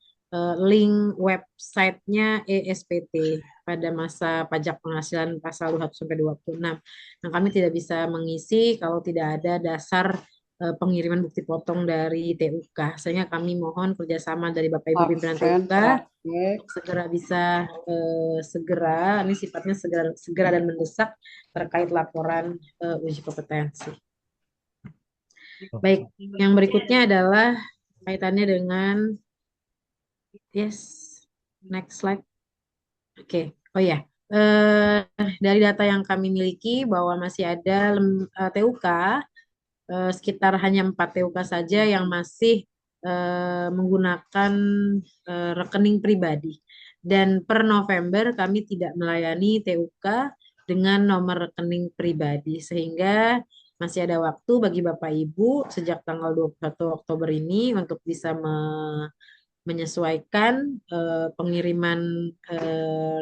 link websitenya ESPT pada masa pajak penghasilan pasal 21-26. Nah, kami tidak bisa mengisi kalau tidak ada dasar pengiriman bukti potong dari TUK. Sehingga kami mohon kerjasama dari Bapak Ibu pimpinan TUK segera bisa segera, ini sifatnya segera dan mendesak terkait laporan uji kompetensi. Baik, yang berikutnya adalah kaitannya dengan next slide. Oke. Oh ya, dari data yang kami miliki bahwa masih ada TUK sekitar hanya 4 TUK saja yang masih menggunakan rekening pribadi. Dan per November kami tidak melayani TUK dengan nomor rekening pribadi, sehingga masih ada waktu bagi Bapak Ibu sejak tanggal 21 Oktober ini untuk bisa menyesuaikan pengiriman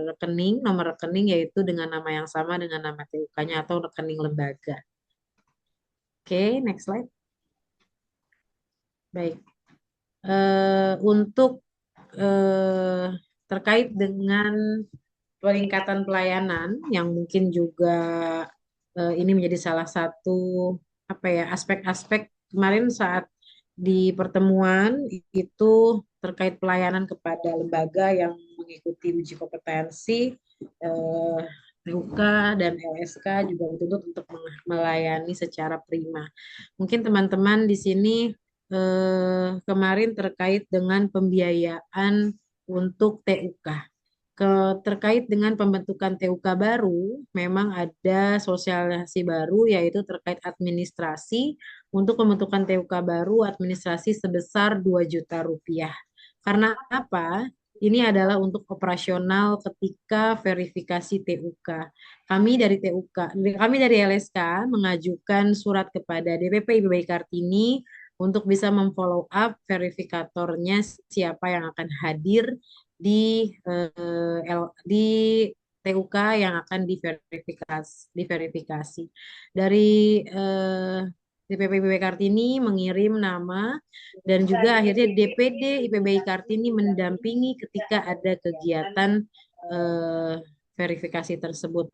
rekening, nomor rekening yaitu dengan nama yang sama dengan nama TUK-nya atau rekening lembaga. Oke, next slide. Baik. Untuk terkait dengan peningkatan pelayanan yang mungkin juga ini menjadi salah satu aspek-aspek kemarin saat di pertemuan itu terkait pelayanan kepada lembaga yang mengikuti uji kompetensi TUK dan LSK juga dituntut untuk melayani secara prima. Mungkin teman-teman di sini kemarin terkait dengan pembiayaan untuk TUK. Terkait dengan pembentukan TUK baru, memang ada sosialisasi baru yaitu terkait administrasi untuk pembentukan TUK baru administrasi sebesar 2 juta rupiah. Karena apa? Ini adalah untuk operasional ketika verifikasi TUK. Kami dari LSK mengajukan surat kepada DPP IPB Kartini untuk bisa memfollow up verifikatornya siapa yang akan hadir di TUK yang akan diverifikasi. Dari DPP IPB Kartini mengirim nama dan juga akhirnya DPD IPB Kartini mendampingi ketika ada kegiatan verifikasi tersebut.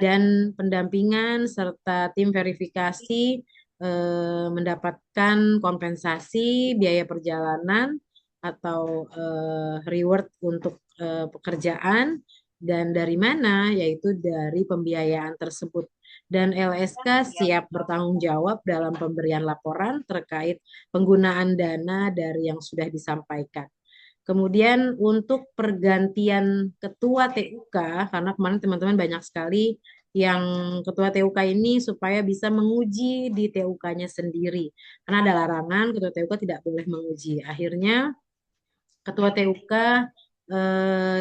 Dan pendampingan serta tim verifikasi mendapatkan kompensasi biaya perjalanan atau reward untuk pekerjaan, dan dari mana? Yaitu dari pembiayaan tersebut. Dan LSK siap bertanggung jawab dalam pemberian laporan terkait penggunaan dana dari yang sudah disampaikan. Kemudian untuk pergantian ketua TUK, karena kemarin teman-teman banyak sekali yang ketua TUK ini supaya bisa menguji di TUK-nya sendiri. Karena ada larangan ketua TUK tidak boleh menguji. Akhirnya ketua TUK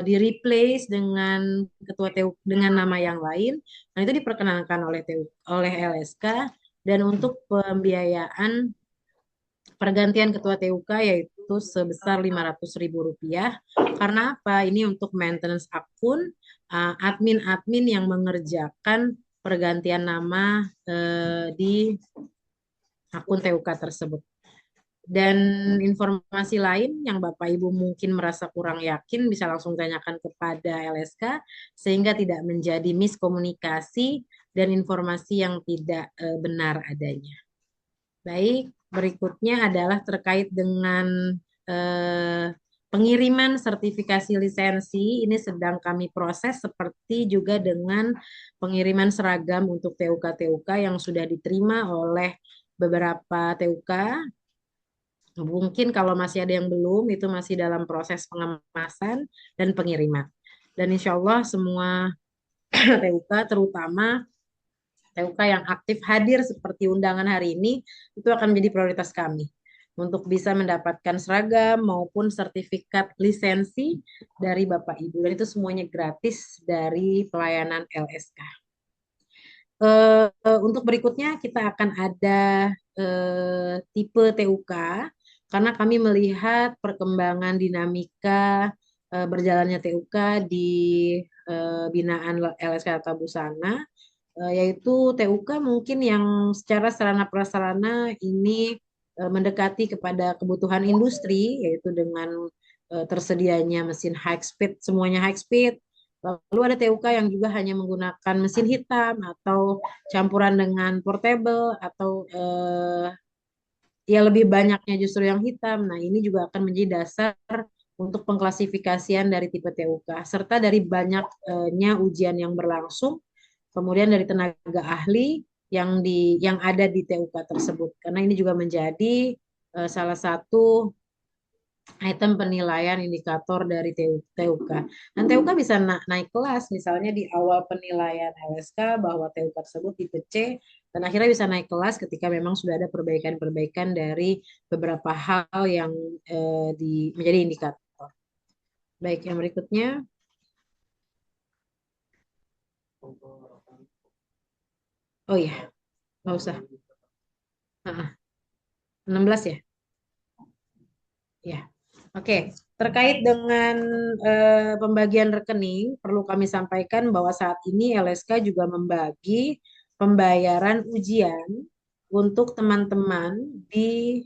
di replace dengan ketua TUK dengan nama yang lain. Nah, itu diperkenankan oleh LSK. Dan untuk pembiayaan pergantian ketua TUK yaitu sebesar Rp500.000. Karena apa? Ini untuk maintenance akun, admin-admin yang mengerjakan pergantian nama di akun TUK tersebut. Dan informasi lain yang Bapak Ibu mungkin merasa kurang yakin bisa langsung tanyakan kepada LSK sehingga tidak menjadi miskomunikasi dan informasi yang tidak benar adanya. Baik, berikutnya adalah terkait dengan pengiriman sertifikasi lisensi. Ini sedang kami proses seperti juga dengan pengiriman seragam untuk TUK-TUK yang sudah diterima oleh beberapa TUK. Mungkin kalau masih ada yang belum, itu masih dalam proses pengemasan dan pengiriman. Dan insya Allah semua TUK, terutama TUK yang aktif hadir seperti undangan hari ini, itu akan menjadi prioritas kami untuk bisa mendapatkan seragam maupun sertifikat lisensi dari Bapak Ibu. Dan itu semuanya gratis dari pelayanan LSK. Untuk berikutnya kita akan ada tipe TUK, karena kami melihat perkembangan dinamika berjalannya TUK di binaan LSK Tata Busana, yaitu TUK mungkin yang secara sarana prasarana ini mendekati kepada kebutuhan industri, yaitu dengan tersedianya mesin high speed, semuanya high speed. Lalu ada TUK yang juga hanya menggunakan mesin hitam atau campuran dengan portable atau ya lebih banyaknya justru yang hitam. Nah, ini juga akan menjadi dasar untuk pengklasifikasian dari tipe TUK, serta dari banyaknya ujian yang berlangsung, kemudian dari tenaga ahli yang ada di TUK tersebut. Karena ini juga menjadi salah satu item penilaian indikator dari TUK. Dan TUK bisa naik kelas, misalnya di awal penilaian LSK bahwa TUK tersebut tipe C, dan akhirnya bisa naik kelas ketika memang sudah ada perbaikan-perbaikan dari beberapa hal yang menjadi indikator. Baik, yang berikutnya. Oh iya, nggak usah. 16 ya? Ya. Oke, terkait dengan pembagian rekening, perlu kami sampaikan bahwa saat ini LSK juga membagi pembayaran ujian untuk teman-teman di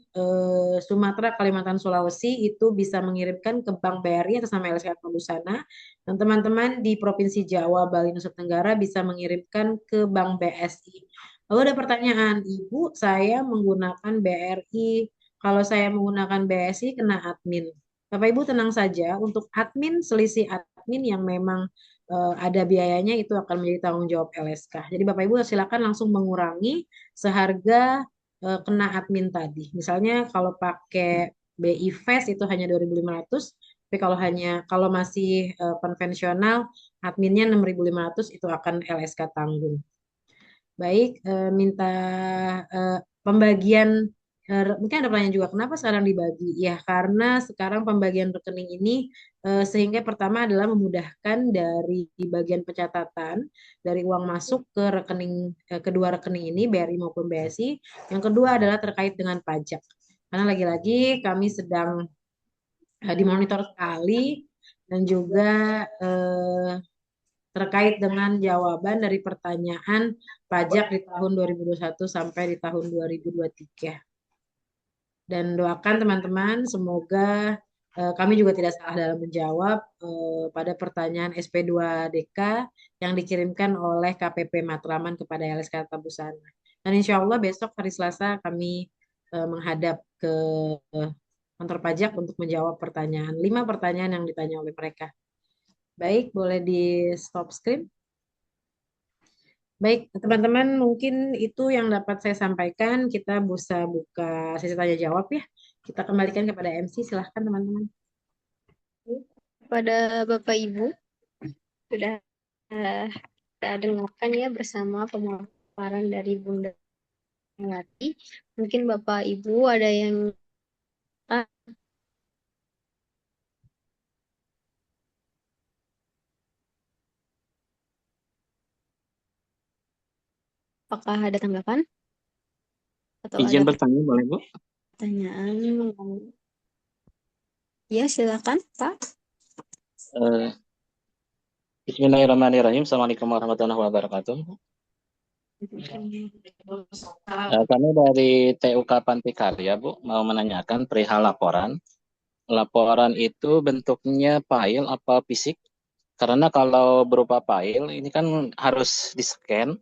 Sumatera, Kalimantan, Sulawesi itu bisa mengirimkan ke Bank BRI atas nama LSK Busana, dan teman-teman di Provinsi Jawa, Bali, Nusa Tenggara bisa mengirimkan ke Bank BSI. Lalu ada pertanyaan, Ibu, saya menggunakan BRI, kalau saya menggunakan BSI kena admin. Bapak Ibu tenang saja, untuk admin, selisih admin yang memang ada biayanya itu akan menjadi tanggung jawab LSK. Jadi Bapak Ibu silakan langsung mengurangi seharga kena admin tadi. Misalnya kalau pakai BI Fast itu hanya 2.500, tapi kalau masih konvensional adminnya 6.500 itu akan LSK tanggung. Baik, minta pembagian. Mungkin ada pertanyaan juga, kenapa sekarang dibagi? Ya, karena sekarang pembagian rekening ini sehingga pertama adalah memudahkan dari bagian pencatatan dari uang masuk ke rekening kedua rekening ini, BRI maupun BSI. Yang kedua adalah terkait dengan pajak. Karena lagi-lagi kami sedang dimonitor sekali dan juga terkait dengan jawaban dari pertanyaan pajak di tahun 2021 sampai di tahun 2023. Dan doakan teman-teman semoga kami juga tidak salah dalam menjawab pada pertanyaan SP2DK yang dikirimkan oleh KPP Matraman kepada LSK Busana. Dan insya Allah besok hari Selasa kami menghadap ke kantor pajak untuk menjawab 5 pertanyaan yang ditanya oleh mereka. Baik, boleh di stop screen. Baik, teman-teman, mungkin itu yang dapat saya sampaikan. Kita bisa buka sesi tanya jawab ya. Kita kembalikan kepada MC, silahkan teman-teman. Kepada Bapak Ibu, sudah kita dengarkan ya bersama pemaparan dari Bunda Melati. Mungkin Bapak Ibu ada yang apakah ada tanggapan? Atau Izin ada bertanya boleh Bu? pertanyaan? Ya, silakan Pak. Bismillahirrahmanirrahim. Assalamualaikum warahmatullahi wabarakatuh. Kami dari TUK Pantikarya Bu mau menanyakan perihal laporan. Laporan itu bentuknya file apa fisik? Karena kalau berupa file ini kan harus di-scan.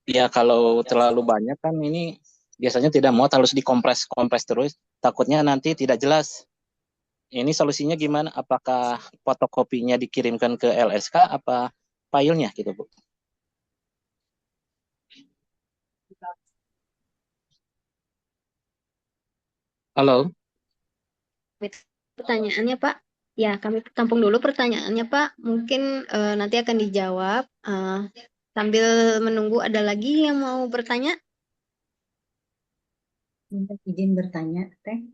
Ya kalau terlalu banyak kan ini biasanya tidak muat, harus dikompres terus. Takutnya nanti tidak jelas. Ini solusinya gimana? Apakah fotokopinya dikirimkan ke LSK apa filenya gitu Bu? Halo. Pertanyaannya Pak. Ya, kami tampung dulu pertanyaannya Pak. Mungkin nanti akan dijawab. Sambil menunggu ada lagi yang mau bertanya? Minta izin bertanya, Teh.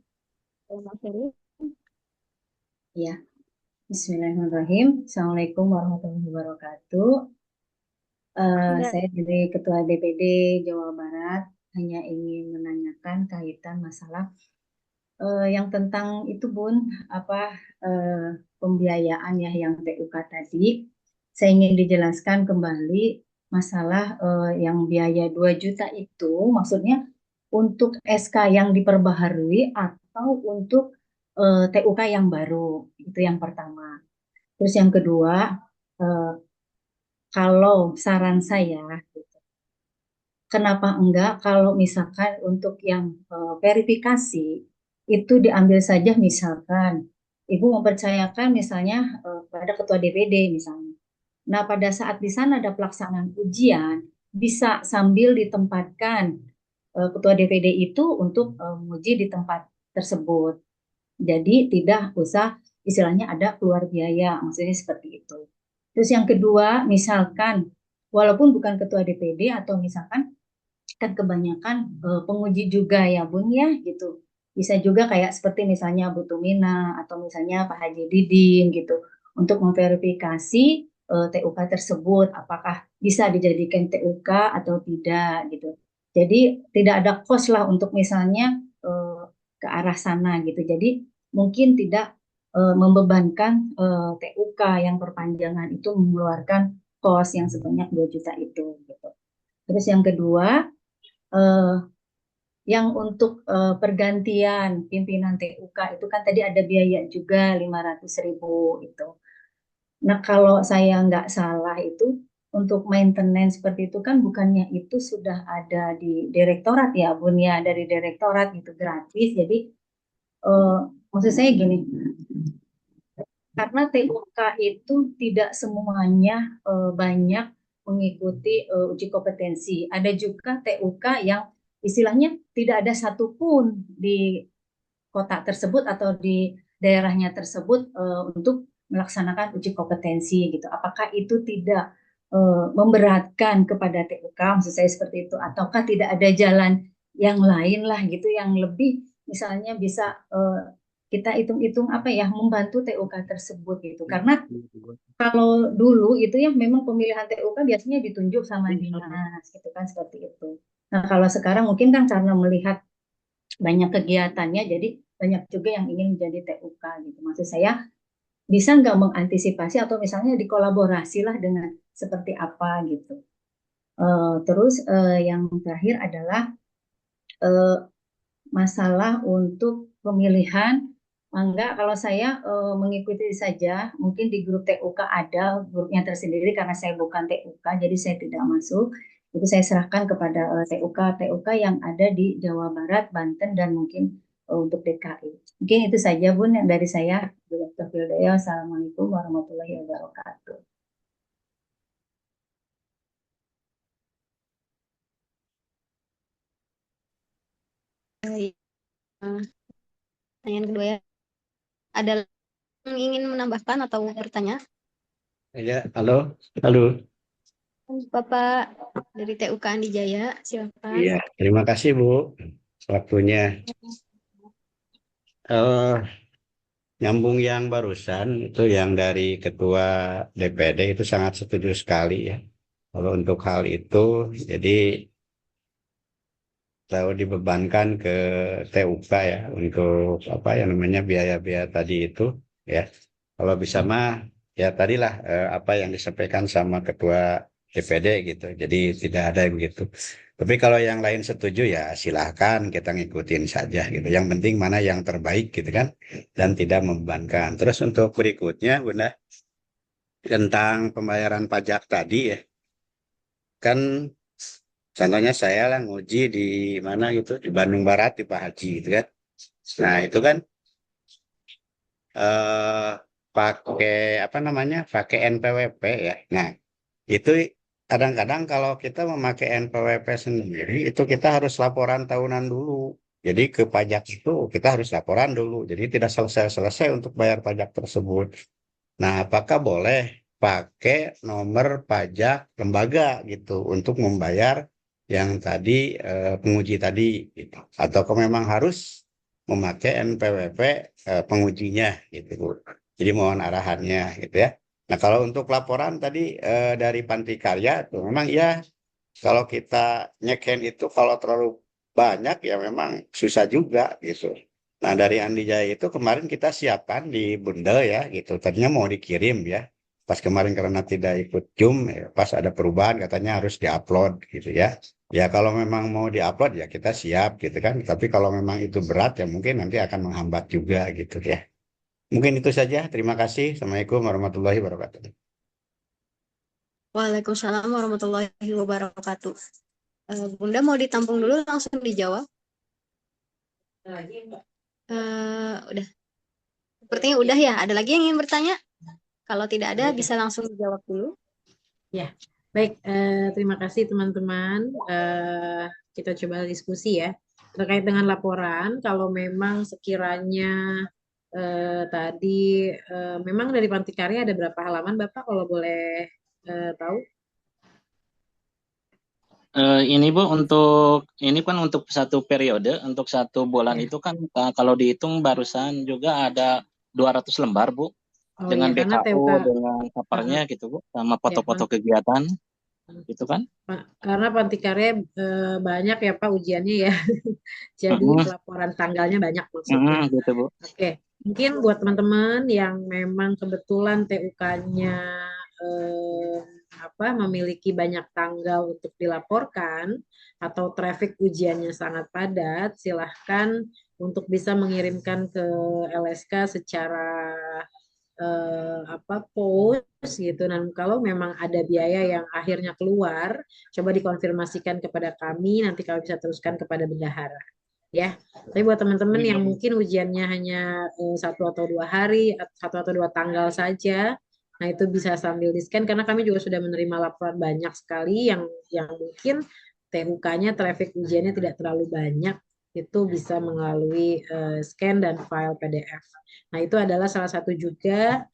Ya. Bismillahirrahmanirrahim. Assalamualaikum warahmatullahi wabarakatuh. Saya dari Ketua DPD Jawa Barat hanya ingin menanyakan kaitan masalah yang tentang itu Bun, pembiayaan ya yang TUK tadi. Saya ingin dijelaskan kembali masalah yang biaya 2 juta itu maksudnya untuk SK yang diperbaharui atau untuk TUK yang baru. Itu yang pertama. Terus yang kedua, kalau saran saya, kenapa enggak kalau misalkan untuk yang verifikasi itu diambil saja misalkan Ibu mempercayakan misalnya pada Ketua DPD misalnya. Nah pada saat di sana ada pelaksanaan ujian bisa sambil ditempatkan Ketua DPD itu untuk menguji di tempat tersebut. Jadi tidak usah istilahnya ada keluar biaya, maksudnya seperti itu. Terus yang kedua, misalkan walaupun bukan ketua DPD atau misalkan kan kebanyakan penguji juga ya Bun ya gitu. Bisa juga kayak seperti misalnya Bu Tumina atau misalnya Pak Haji Didin gitu untuk memverifikasi TUK tersebut apakah bisa dijadikan TUK atau tidak gitu. Jadi tidak ada cost lah untuk misalnya ke arah sana gitu. Jadi mungkin tidak membebankan TUK yang perpanjangan itu mengeluarkan cost yang sebanyak 2 juta itu gitu. Terus yang kedua, eh, yang untuk pergantian pimpinan TUK itu kan tadi ada biaya juga 500.000 itu. Nah kalau saya nggak salah itu untuk maintenance seperti itu kan bukannya itu sudah ada di direktorat ya Bun ya, dari direktorat gitu gratis. Jadi eh, maksud saya gini, karena TUK itu tidak semuanya banyak mengikuti uji kompetensi. Ada juga TUK yang istilahnya tidak ada satupun di kota tersebut atau di daerahnya tersebut untuk melaksanakan uji kompetensi gitu. Apakah itu tidak memberatkan kepada TUK, maksud saya seperti itu, ataukah tidak ada jalan yang lain lah gitu yang lebih misalnya bisa kita hitung-hitung apa ya membantu TUK tersebut gitu. Karena kalau dulu itu ya memang pemilihan TUK biasanya ditunjuk sama dinas gitu kan seperti itu. Nah, kalau sekarang mungkin kan karena melihat banyak kegiatannya jadi banyak juga yang ingin menjadi TUK gitu. Maksud saya bisa nggak mengantisipasi atau misalnya dikolaborasi lah dengan seperti apa gitu. Terus yang terakhir adalah eh, masalah untuk pemilihan. Enggak, kalau saya mengikuti saja, mungkin di grup TUK ada grupnya tersendiri karena saya bukan TUK, jadi saya tidak masuk. Itu saya serahkan kepada TUK yang ada di Jawa Barat, Banten, dan mungkin untuk DKI. Mungkin itu saja Bun yang dari saya. Dr. Fildayo, Assalamualaikum warahmatullahi wabarakatuh. Baik. Pertanyaan kedua ya. Ada yang ingin menambahkan atau bertanya? Ya, halo, halo. Bapak dari TUK Andi Jaya, silakan. Iya, terima kasih Bu waktunya. Eh, Nyambung yang barusan itu yang dari Ketua DPD itu sangat setuju sekali ya. Kalau untuk hal itu, jadi tahu dibebankan ke TUK ya untuk apa yang namanya biaya-biaya tadi itu ya. Kalau bisa mah ya tadilah apa yang disampaikan sama Ketua DPD gitu. Jadi tidak ada yang begitu. Tapi kalau yang lain setuju ya silahkan kita ngikutin saja gitu. Yang penting mana yang terbaik gitu kan dan tidak membebankan. Terus untuk berikutnya Bunda tentang pembayaran pajak tadi ya. Kan contohnya saya lah nguji di mana gitu di Bandung Barat di Pak Haji gitu kan. Nah itu kan eh pakai apa namanya pakai NPWP ya. Nah itu kadang-kadang kalau kita memakai NPWP sendiri itu kita harus laporan tahunan dulu. Jadi ke pajak itu kita harus laporan dulu. Jadi tidak selesai-selesai untuk bayar pajak tersebut. Nah, apakah boleh pakai nomor pajak lembaga gitu untuk membayar yang tadi penguji tadi gitu. Atau memang harus memakai NPWP pengujinya gitu Bu. Jadi mohon arahannya gitu ya. Nah, kalau untuk laporan tadi dari Panti Karya tuh memang ya kalau kita nyeken itu kalau terlalu banyak ya memang susah juga gitu. Nah, dari Andi Jaya itu kemarin kita siapkan di bundel ya gitu. Tadinya mau dikirim ya. Pas kemarin karena tidak ikut Zoom, ya, pas ada perubahan katanya harus diupload gitu ya. Ya kalau memang mau diupload ya kita siap gitu kan. Tapi kalau memang itu berat ya mungkin nanti akan menghambat juga gitu ya. Mungkin itu saja. Terima kasih. Assalamualaikum warahmatullahi wabarakatuh. Waalaikumsalam warahmatullahi wabarakatuh. Bunda mau ditampung dulu langsung dijawab. Udah. Sepertinya udah ya. Ada lagi yang ingin bertanya? Kalau tidak ada bisa langsung dijawab dulu. Ya, baik. Terima kasih teman-teman. Kita coba diskusi ya. terkait dengan laporan, kalau memang sekiranya tadi memang dari Panti Karya ada berapa halaman Bapak kalau boleh tahu? Ini Bu, untuk ini kan untuk satu periode, untuk satu bulan Ya. itu kan kalau dihitung barusan juga ada 200 lembar Bu, Oh dengan ya, karena BKU, TUK dengan covernya gitu Bu, sama ya, foto-foto kegiatan gitu kan. karena Panti Karya banyak ya Pak ujiannya ya. Jadi Mm-mm, pelaporan tanggalnya banyak maksudnya. gitu Bu. Oke, mungkin buat teman-teman yang memang kebetulan TUK-nya memiliki banyak tanggal untuk dilaporkan atau traffic ujiannya sangat padat, silahkan untuk bisa mengirimkan ke LSK secara post gitu. Dan kalau memang ada biaya yang akhirnya keluar, coba dikonfirmasikan kepada kami, nanti kami bisa teruskan kepada bendahara. Ya, tapi buat teman-teman yang mungkin ujiannya hanya 1 atau 2 hari, 1 atau 2 tanggal saja, nah itu bisa sambil di-scan karena kami juga sudah menerima laporan banyak sekali yang mungkin TUK-nya traffic ujiannya tidak terlalu banyak, itu bisa melalui scan dan file PDF. Nah, itu adalah salah satu juga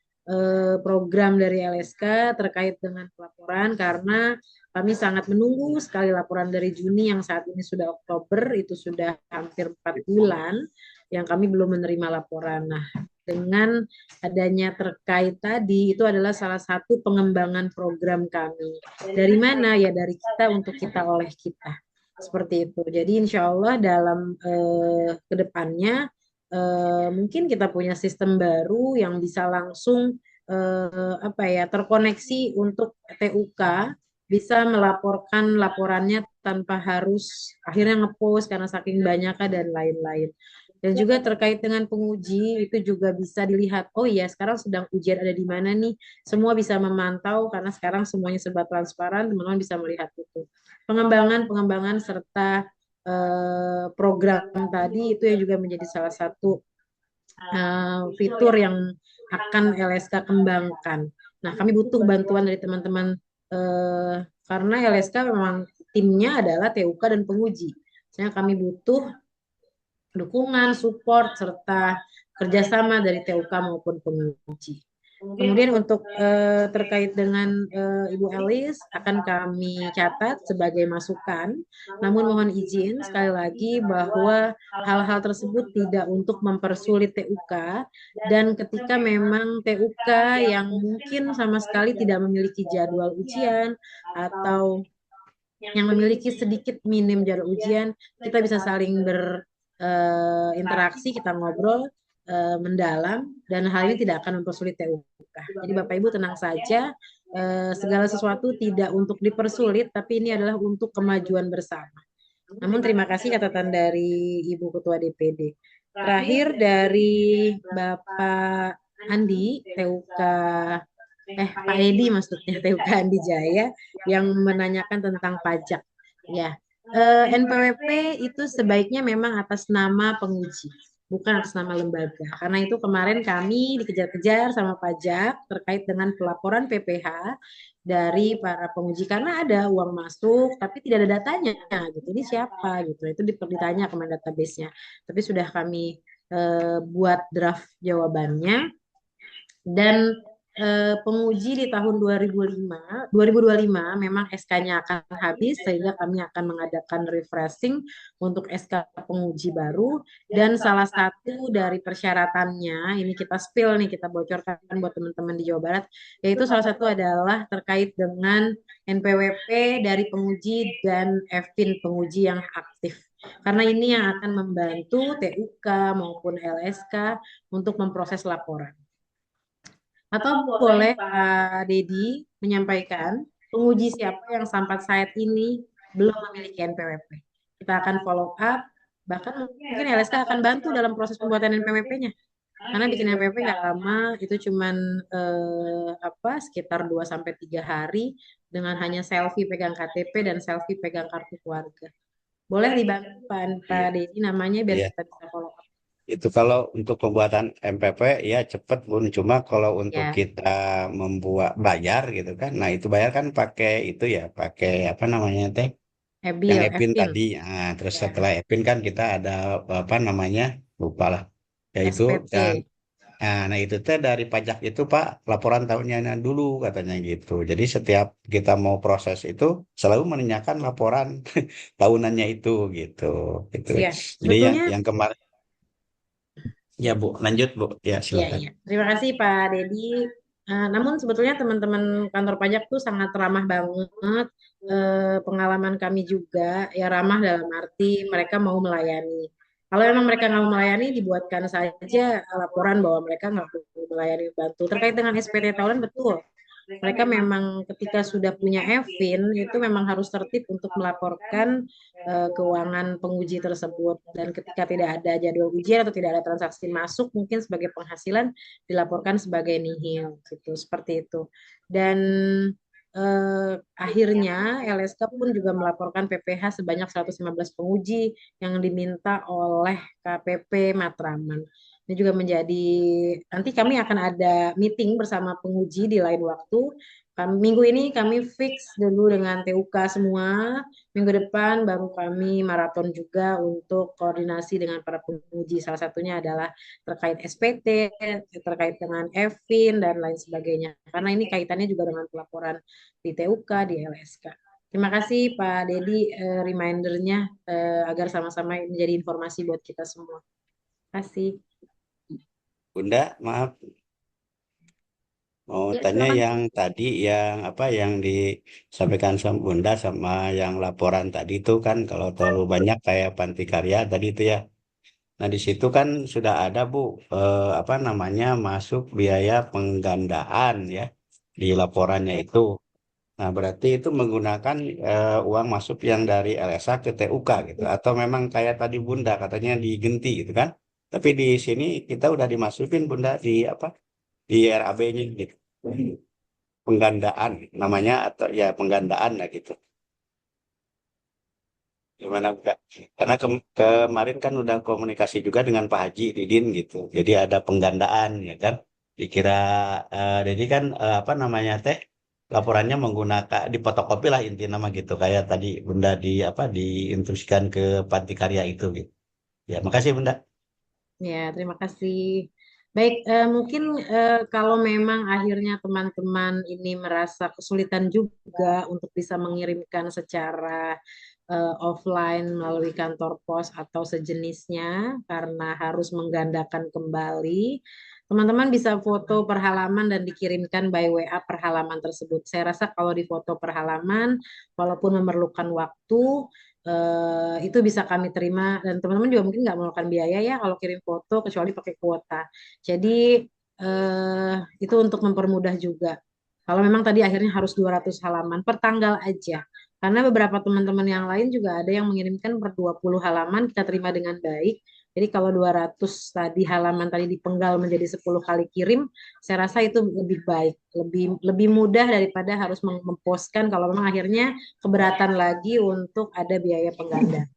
program dari LSK terkait dengan pelaporan karena kami sangat menunggu sekali laporan dari Juni yang saat ini sudah Oktober, itu sudah hampir 4 bulan yang kami belum menerima laporan. Nah, dengan adanya terkait tadi, itu adalah salah satu pengembangan program kami. Dari mana? Ya dari kita untuk kita oleh kita. Seperti itu. Jadi insya Allah dalam kedepannya mungkin kita punya sistem baru yang bisa langsung terkoneksi untuk TUK bisa melaporkan laporannya tanpa harus akhirnya ngepost karena saking banyaknya dan lain-lain. Dan juga terkait dengan penguji itu juga bisa dilihat, oh iya sekarang sedang ujian ada di mana nih. Semua bisa memantau karena sekarang semuanya serba transparan, teman-teman bisa melihat itu. Pengembangan serta program tadi itu yang juga menjadi salah satu fitur yang akan LSK kembangkan. Nah, kami butuh bantuan dari teman-teman karena LSK memang timnya adalah TUK dan penguji. Misalnya kami butuh dukungan, support, serta kerjasama dari TUK maupun penguji. Kemudian untuk terkait dengan Ibu Elis akan kami catat sebagai masukan. Namun mohon izin sekali lagi bahwa hal-hal tersebut tidak untuk mempersulit TUK dan ketika memang TUK yang mungkin sama sekali tidak memiliki jadwal ujian atau yang memiliki sedikit minim jadwal ujian, kita bisa saling berinteraksi, kita ngobrol mendalam dan hal ini tidak akan mempersulit TUK. Jadi Bapak Ibu tenang saja, segala sesuatu tidak untuk dipersulit, tapi ini adalah untuk kemajuan bersama. Namun terima kasih catatan dari Ibu Ketua DPD. Terakhir dari Bapak Andi, TUK Pak Edi maksudnya TUK Andi Jaya yang menanyakan tentang pajak. Ya, NPWP itu sebaiknya memang atas nama penguji, bukan atas nama lembaga. Karena itu kemarin kami dikejar-kejar sama pajak terkait dengan pelaporan PPh dari para penguji karena ada uang masuk tapi tidak ada datanya gitu. Ini siapa gitu. Itu ditanya ke database-nya. Tapi sudah kami buat draft jawabannya dan penguji di tahun 2025 memang SK-nya akan habis sehingga kami akan mengadakan refreshing untuk SK penguji baru dan salah satu dari persyaratannya ini kita spill nih kita bocorkan buat teman-teman di Jawa Barat yaitu salah satu adalah terkait dengan NPWP dari penguji dan FPIN penguji yang aktif. Karena ini yang akan membantu TUK maupun LSK untuk memproses laporan. Atau boleh Pak Dedi menyampaikan penguji siapa yang sampai saat ini belum memiliki NPWP. Kita akan follow up, bahkan mungkin LSK akan bantu dalam proses pembuatan NPWP-nya. Karena bikin NPWP nggak lama, itu cuman sekitar 2-3 hari dengan hanya selfie pegang KTP dan selfie pegang kartu keluarga. Boleh dibantu Pak Dedi namanya biar kita bisa follow up. Itu kalau untuk pembuatan MPP ya cepet Bun. Cuma kalau untuk kita membuat bayar gitu kan. Nah itu bayar kan pakai itu ya, pakai apa namanya teh? yang Ebil, Epin Evin, tadi. Nah, terus ya, setelah Epin kan kita ada apa namanya? Lupa lah. Yaitu SPT. dan nah itu teh dari pajak itu Pak laporan tahunnya dulu katanya gitu. Jadi setiap kita mau proses itu selalu menanyakan laporan tahunannya itu gitu. Gitu. Ya, Jadi sebetulnya yang kemarin ya Bu, lanjut Bu. Ya iya, silakan. iya. Terima kasih Pak Dedi. Namun sebetulnya teman-teman kantor pajak tuh sangat ramah banget. Pengalaman kami juga ya ramah dalam arti mereka mau melayani. Kalau memang mereka nggak mau melayani, dibuatkan saja laporan bahwa mereka nggak mau melayani bantu. Terkait dengan SPT tahunan, betul. Mereka memang ketika sudah punya Evin, itu memang harus tertib untuk melaporkan keuangan penguji tersebut. Dan ketika tidak ada jadwal ujian atau tidak ada transaksi masuk, mungkin sebagai penghasilan dilaporkan sebagai nihil, gitu, seperti itu. Dan akhirnya LSK pun juga melaporkan PPh sebanyak 115 penguji yang diminta oleh KPP Matraman. Ini juga menjadi, nanti kami akan ada meeting bersama penguji di lain waktu. Minggu ini kami fix dulu dengan TUK semua. Minggu depan baru kami maraton juga untuk koordinasi dengan para penguji. Salah satunya adalah terkait SPT, terkait dengan Evin, dan lain sebagainya. Karena ini kaitannya juga dengan pelaporan di TUK, di LSK. Terima kasih Pak Dedi remindernya agar sama-sama menjadi informasi buat kita semua. Terima kasih. Bunda, maaf mau Ya, tanya silakan. yang tadi yang apa yang disampaikan sama Bunda sama yang laporan tadi itu kan kalau terlalu banyak kayak panti karya tadi itu ya. Nah, di situ kan sudah ada Bu apa namanya masuk biaya penggandaan ya di laporannya itu. Nah, berarti itu menggunakan uang masuk yang dari LSA ke TUK gitu atau memang kayak tadi Bunda katanya digenti gitu kan. Tapi di sini kita udah dimasukin Bunda di apa di RAB-nya gitu. Penggandaan namanya atau ya penggandaan lah gitu. Gimana Kak? Karena kemarin kan udah komunikasi juga dengan Pak Haji Didin gitu. Jadi ada penggandaan ya kan. Dikira jadi kan apa namanya teh laporannya menggunakan dipotokopi lah inti nama gitu kayak tadi Bunda di apa diinstruksikan ke Panti Karya itu gitu. Ya, makasih Bunda. Ya, terima kasih. Baik, mungkin kalau memang akhirnya teman-teman ini merasa kesulitan juga untuk bisa mengirimkan secara offline melalui kantor pos atau sejenisnya karena harus menggandakan kembali, teman-teman bisa foto per halaman dan dikirimkan by WA per halaman tersebut. Saya rasa kalau di foto per halaman, walaupun memerlukan waktu, itu bisa kami terima dan teman-teman juga mungkin nggak memerlukan biaya ya kalau kirim foto kecuali pakai kuota. Jadi itu untuk mempermudah juga. Kalau memang tadi akhirnya harus 200 halaman per tanggal aja. Karena beberapa teman-teman yang lain juga ada yang mengirimkan per 20 halaman kita terima dengan baik. Jadi kalau 200 tadi halaman tadi dipenggal menjadi 10 kali kirim, saya rasa itu lebih baik, lebih mudah daripada harus memposkan kalau memang akhirnya keberatan lagi untuk ada biaya pengganda.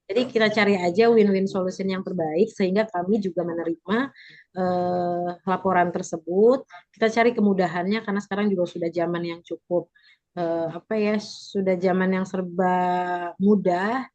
Jadi kita cari aja win-win solution yang terbaik sehingga kami juga menerima laporan tersebut. Kita cari kemudahannya karena sekarang juga sudah zaman yang cukup apa ya, sudah zaman yang serba mudah.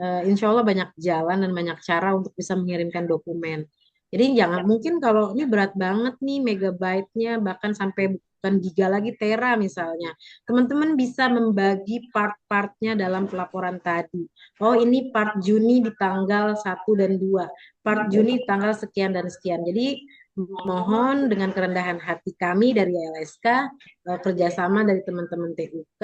Insya Allah banyak jalan dan banyak cara untuk bisa mengirimkan dokumen. Jadi jangan mungkin kalau ini berat banget nih megabyte-nya bahkan sampai bukan giga lagi tera misalnya. Teman-teman bisa membagi part-partnya dalam pelaporan tadi. Oh ini part Juni di tanggal 1 dan 2, part Juni di tanggal sekian dan sekian. Jadi mohon dengan kerendahan hati kami dari LSK kerjasama dari teman-teman TUK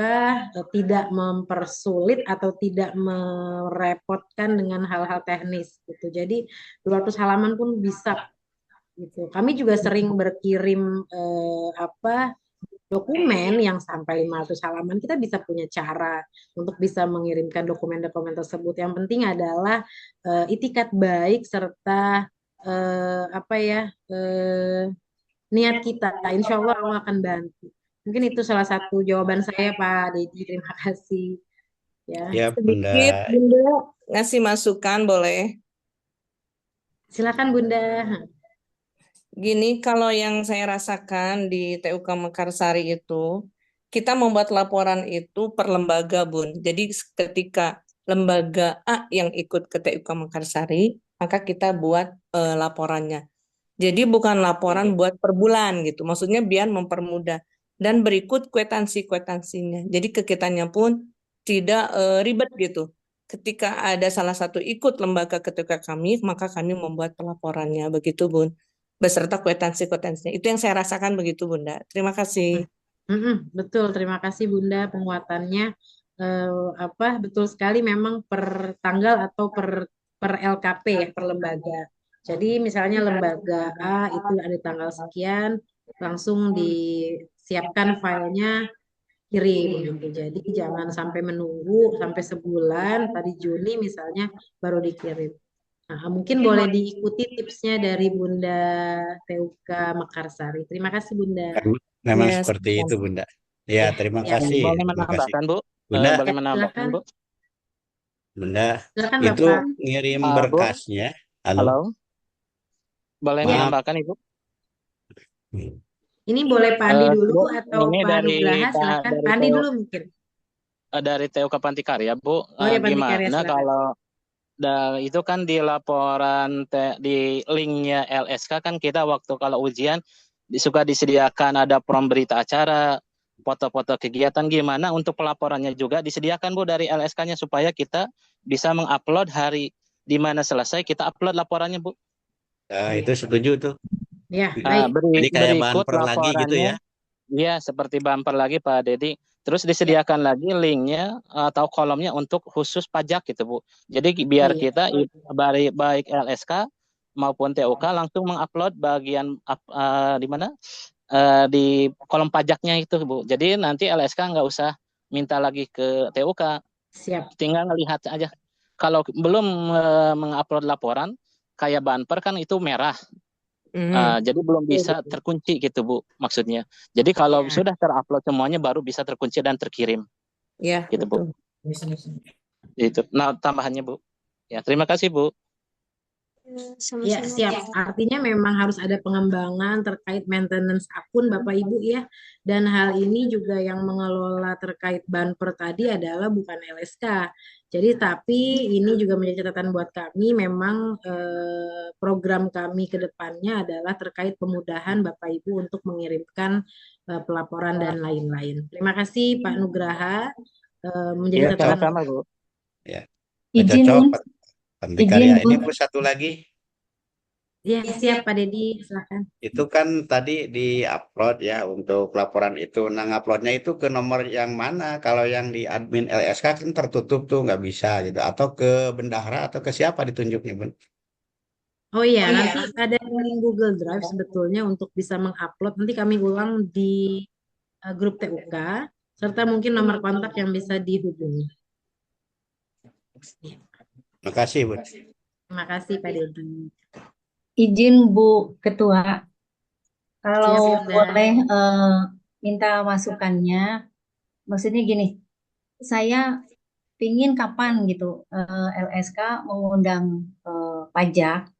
tidak mempersulit atau tidak merepotkan dengan hal-hal teknis gitu. Jadi 200 halaman pun bisa gitu. Kami juga sering berkirim apa dokumen yang sampai 500 halaman. Kita bisa punya cara untuk bisa mengirimkan dokumen-dokumen tersebut. Yang penting adalah itikat baik serta apa ya niat kita. Insya Allah Allah akan bantu. Mungkin itu salah satu jawaban saya Pak Dedi. Terima kasih. Ya, Ya Bunda. Sedikit Bunda ngasih masukan boleh? silakan Bunda. Gini, kalau yang saya rasakan di TUK Mekarsari itu, kita membuat laporan itu per lembaga, Bun. Jadi ketika lembaga A yang ikut ke TUK Mekarsari, maka kita buat laporannya. Jadi bukan laporan buat per bulan gitu. Maksudnya biar mempermudah. Dan berikut kwitansi-kwitansinya. Jadi ke kitanya pun tidak ribet gitu. Ketika ada salah satu ikut lembaga ketika kami, maka kami membuat pelaporannya. Begitu, Bun. Beserta kwitansi-kwitansinya. Itu yang saya rasakan begitu, Bunda. Terima kasih. Betul, terima kasih Bunda penguatannya. Betul sekali memang per tanggal atau per LKP ya, per lembaga. Jadi misalnya lembaga A itu ada tanggal sekian, langsung disiapkan filenya, kirim gitu. Jadi jangan sampai menunggu sampai sebulan, tadi Juni misalnya baru dikirim. Nah, mungkin boleh diikuti tipsnya dari Bunda TUK Mekarsari. Terima kasih Bunda. Memang Ya, seperti itu, sama-sama. Bunda. Ya, Ya, terima ya. kasih. Boleh Terima kasih. menambahkan, Bu? Bunda, Boleh Ya, menambahkan, silakan. Bu? Bunda, Silakan itu Bapak. ngirim Bu? berkasnya. Halo, Halo? Boleh Ya, maaf. menambahkan, Ibu? ini boleh Pak Andi dulu Bu, atau ini Pak dari Nugraha? Silakan. Pak Andi dulu mungkin. dari TUK Pantikarya, Bu. Oh ya, Pantikarya, Gimana silakan. kalau itu kan di laporan di linknya LSK kan kita waktu kalau ujian suka disediakan ada prom berita acara, foto-foto kegiatan, gimana untuk pelaporannya juga disediakan Bu dari LSK-nya supaya kita bisa mengupload hari di mana selesai kita upload laporannya Bu. Itu setuju tuh. Ya, baik. Jadi kayak Berikut bumper lagi gitu ya. laporannya. Iya, seperti bumper lagi Pak Dedi. Terus disediakan lagi linknya atau kolomnya untuk khusus pajak gitu Bu. Jadi biar Iya. kita baik LSK maupun TUK langsung mengupload bagian di mana di kolom pajaknya itu Bu. Jadi nanti LSK nggak usah minta lagi ke TUK. Siap. Tinggal ngelihat aja. Kalau belum mengupload laporan kayak bumper kan itu merah. Jadi belum bisa terkunci gitu Bu maksudnya. Jadi kalau Ya. sudah terupload semuanya baru bisa terkunci dan terkirim. Ya, Gitu betul. Bu. Itu. Nah, tambahannya Bu. Ya, terima kasih Bu. Ya, siap. Artinya memang harus ada pengembangan terkait maintenance akun Bapak Ibu ya. Dan hal ini juga yang mengelola terkait bumper tadi adalah bukan LSK. Jadi tapi ini juga menjadi catatan buat kami. Memang program kami ke depannya adalah terkait pemudahan Bapak Ibu untuk mengirimkan pelaporan dan lain-lain. Terima kasih Pak Nugraha. Menjadi Ya, catatan. sama-sama Bu. Ya. Izin, Cocok, Pantikarya. Bun. Ini Bu satu lagi. Ya, siap Pak Dedi, silakan. Itu kan tadi di-upload ya untuk laporan itu. Nah, nguploadnya itu ke nomor yang mana? Kalau yang di admin LSK kan tertutup tuh, nggak bisa gitu. Atau ke bendahara atau ke siapa ditunjuknya, Bun? Oh iya, nanti ada link Google Drive sebetulnya untuk bisa mengupload. Nanti kami ulang di grup TUK, serta mungkin nomor kontak yang bisa dihubungi. Terima kasih, Bun. Terima kasih Pak Dedi. Izin Bu Ketua, kalau Siap, Bunda. boleh minta masukannya, maksudnya gini, saya pingin kapan gitu LSK mengundang pajak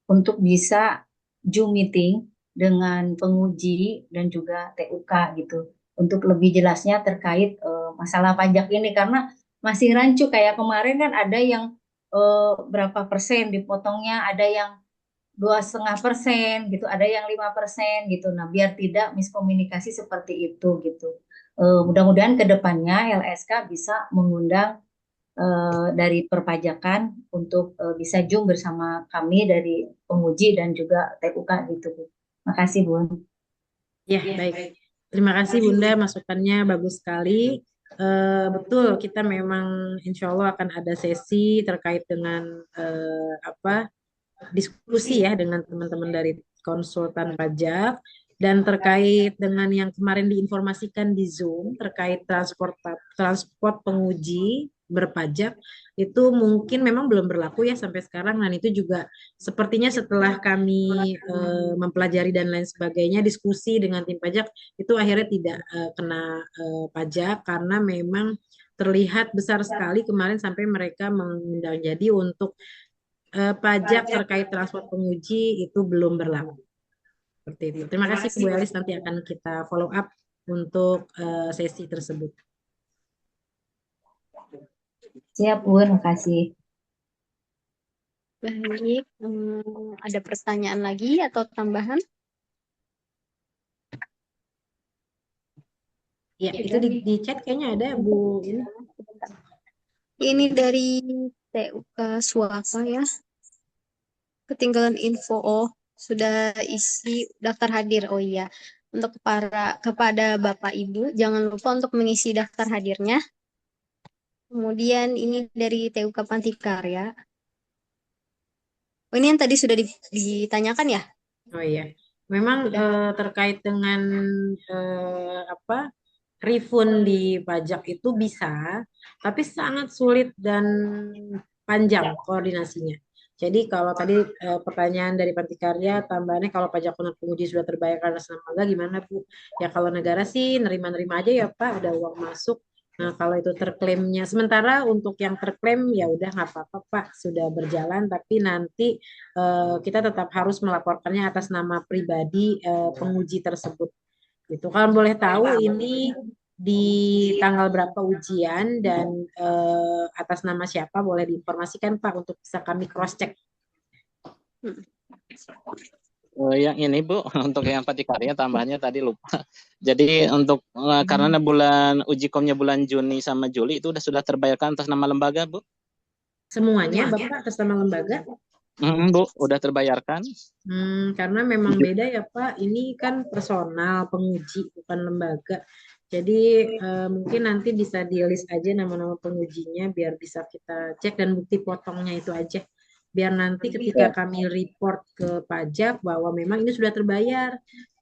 untuk bisa Zoom meeting dengan penguji dan juga TUK gitu, untuk lebih jelasnya terkait masalah pajak ini, karena masih rancu. Kayak kemarin kan ada yang berapa persen dipotongnya, ada yang 2,5% gitu, ada yang 5% gitu. Nah, biar tidak miskomunikasi seperti itu gitu. Mudah-mudahan ke depannya LSK bisa mengundang dari perpajakan untuk bisa Zoom bersama kami dari penguji dan juga TUK gitu, Bu. Makasih, Bun. Ya, baik. Terima kasih Bunda, masukannya bagus sekali. Betul, kita memang insya Allah akan ada sesi terkait dengan diskusi ya dengan teman-teman dari konsultan pajak, dan terkait dengan yang kemarin diinformasikan di Zoom terkait transport penguji berpajak, itu mungkin memang belum berlaku ya sampai sekarang, dan itu juga sepertinya setelah kami mempelajari dan lain sebagainya, diskusi dengan tim pajak, itu akhirnya tidak kena pajak, karena memang terlihat besar sekali kemarin sampai mereka mengundang. Jadi untuk pajak terkait transport penguji itu belum berlaku. Seperti itu. Terima kasih Bu Elis, nanti akan kita follow up untuk sesi tersebut. Siap, Bun. Makasih. Baik, ada pertanyaan lagi atau tambahan? Ya, itu di chat kayaknya ada Bu. Ini dari TUK Suaka ya. Ketinggalan info. Oh, sudah isi daftar hadir. Oh iya. Untuk kepada Bapak Ibu, jangan lupa untuk mengisi daftar hadirnya. Kemudian ini dari TUK Pantikarya. Oh, ini yang tadi sudah ditanyakan ya? Oh iya, memang terkait dengan refund di pajak itu bisa, tapi sangat sulit dan panjang koordinasinya. Jadi kalau tadi pertanyaan dari Pantikarya, tambahannya kalau pajak penguji sudah terbayar atas nama Bangga gimana Bu? Ya kalau negara sih nerima-nerima aja ya Pak, ada uang masuk. Nah kalau itu terklaimnya, sementara untuk yang terklaim ya udah nggak apa-apa Pak, sudah berjalan, tapi nanti kita tetap harus melaporkannya atas nama pribadi penguji tersebut. Gitu. Kalau boleh tahu ini di tanggal berapa ujian dan atas nama siapa boleh diinformasikan Pak untuk bisa kami cross check. Yang ini Bu, untuk yang Pantikarya tambahannya tadi lupa. Jadi untuk karena bulan uji komnya bulan Juni sama Juli itu sudah terbayarkan atas nama lembaga Bu? Semuanya Bapak atas nama lembaga? Bu, udah terbayarkan? Karena memang beda ya Pak, ini kan personal penguji bukan lembaga. Jadi mungkin nanti bisa di list aja nama-nama pengujinya biar bisa kita cek dan bukti potongnya itu aja. Biar nanti ketika kami report ke pajak bahwa memang ini sudah terbayar,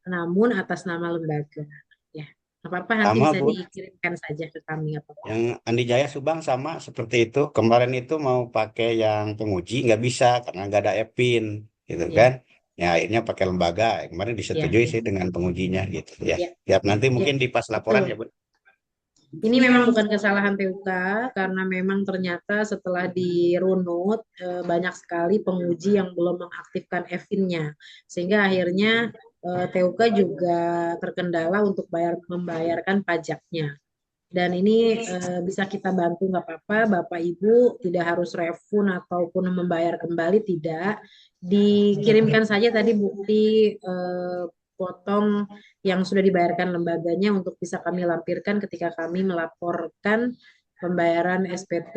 namun atas nama lembaga. Ya, apa-apa nanti Sama, bisa Bu. dikirimkan saja ke kami. Yang Andi Jaya Subang sama seperti itu. Kemarin itu mau pakai yang penguji nggak bisa karena nggak ada EPIN, gitu kan? Ya akhirnya pakai lembaga. Kemarin disetujui sih dengan pengujinya gitu. Ya, tiap nanti mungkin di pas laporan ya, Bu. Ini memang bukan kesalahan TUK karena memang ternyata setelah dirunut banyak sekali penguji yang belum mengaktifkan EFIN-nya sehingga akhirnya TUK juga terkendala untuk membayarkan pajaknya. Dan ini bisa kita bantu nggak apa-apa, Bapak Ibu tidak harus refund ataupun membayar kembali, tidak. Dikirimkan saja tadi bukti potong yang sudah dibayarkan lembaganya untuk bisa kami lampirkan ketika kami melaporkan pembayaran SPT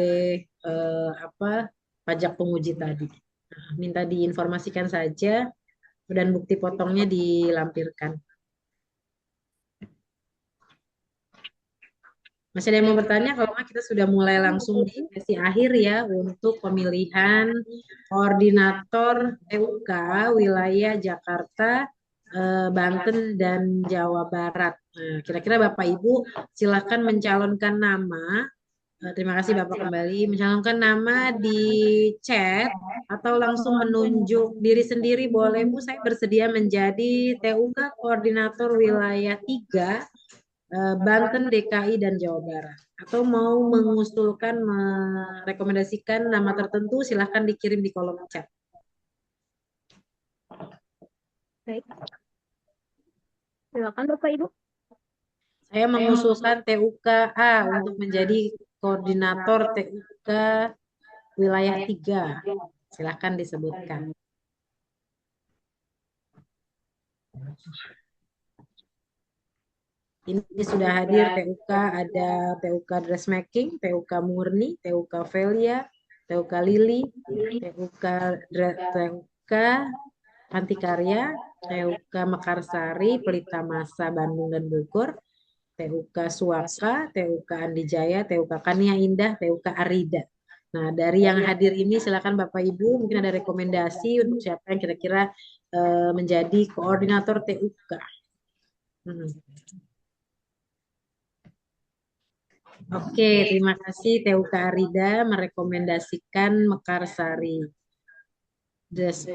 pajak penguji tadi. Nah, minta diinformasikan saja dan bukti potongnya dilampirkan. Masih ada yang mau bertanya? Kalau nggak kita sudah mulai langsung di sesi akhir ya untuk pemilihan koordinator TUK wilayah Jakarta, Banten, dan Jawa Barat. Nah, kira-kira Bapak Ibu silakan mencalonkan nama. Terima kasih Bapak kembali. Mencalonkan nama di chat atau langsung menunjuk diri sendiri boleh Bu. Saya bersedia menjadi TUK koordinator wilayah 3. Banten, DKI, dan Jawa Barat. Atau mau mengusulkan, merekomendasikan nama tertentu, silahkan dikirim di kolom chat. Baik. Silakan Bapak Ibu. Saya mengusulkan TUK A untuk menjadi koordinator TUK wilayah 3. Silahkan disebutkan. Ini sudah hadir TUK, ada TUK Dressmaking, TUK Murni, TUK Velia, TUK Lili, TUK Pantikarya, TUK Mekarsari, Pelita Masa Bandung dan Bogor, TUK Suaka, TUK Andi Jaya, TUK Kania Indah, TUK Arida. Nah, dari yang hadir ini silakan Bapak Ibu mungkin ada rekomendasi untuk siapa yang kira-kira menjadi koordinator TUK. Oke, terima kasih TUK Arida merekomendasikan Mekarsari.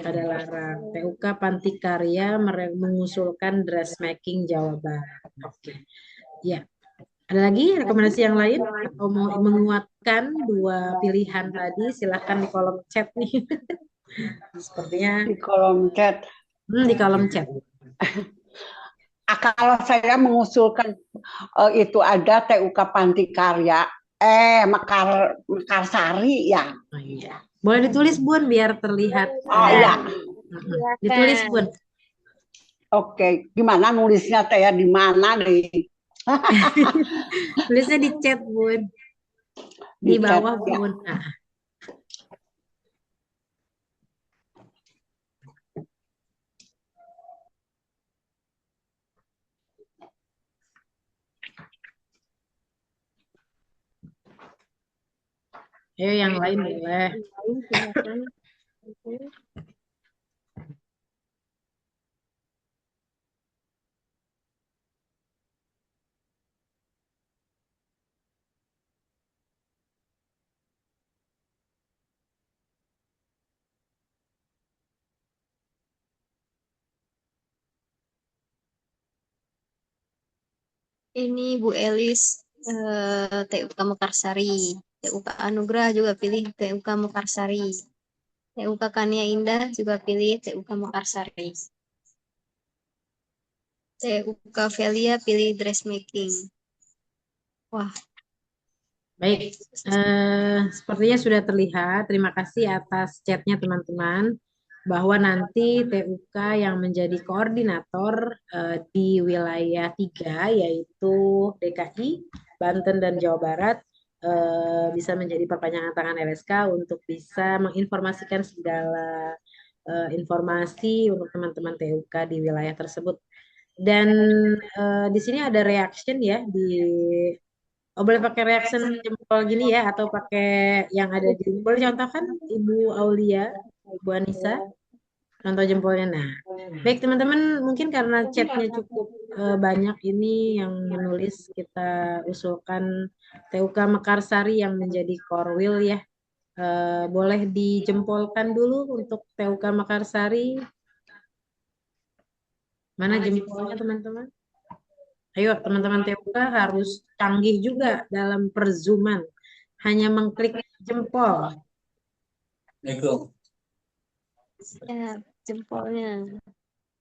Padalarang. TUK Pantikarya mengusulkan dressmaking Jawa Barat. Oke. Ya. Ada lagi rekomendasi yang lain atau mau menguatkan dua pilihan tadi? Silahkan di kolom chat nih. Sepertinya di kolom chat. Di kolom chat. Kalau saya mengusulkan itu ada TUK Pantikarya, Mekarsari ya. Oh iya. Boleh ditulis Bun biar terlihat. Oh iya. Ditulis Bun. Oke, gimana nulisnya teh di mana nih? Tulisnya di chat Bun. Di Di chat, bawah ya. Bun. Ayo yang lain boleh. Lain silakan. Ini Bu Elis, TUK Mekarsari. TUK Anugrah juga pilih TUK Mekarsari. TUK Kania Indah juga pilih TUK Mekarsari. TUK Velia pilih dressmaking. Wah, Baik, sepertinya sudah terlihat. Terima kasih atas chatnya teman-teman. Bahwa nanti TUK yang menjadi koordinator di wilayah 3 yaitu DKI, Banten, dan Jawa Barat bisa menjadi perpanjangan tangan LSK untuk bisa menginformasikan segala informasi untuk teman-teman TUK di wilayah tersebut. Dan di sini ada reaction ya boleh pakai reaction jempol gini ya atau pakai yang ada di boleh contohkan Ibu Aulia, Ibu Anissa contoh jempolnya. Nah, baik teman-teman mungkin karena chatnya cukup banyak ini yang menulis kita usulkan TUK Mekarsari yang menjadi korwil ya. Boleh dijempolkan dulu untuk TUK Mekarsari. Mana jempolnya teman-teman? Ayo teman-teman TUK harus canggih juga dalam perzooman. Hanya mengklik jempol. ya jempolnya.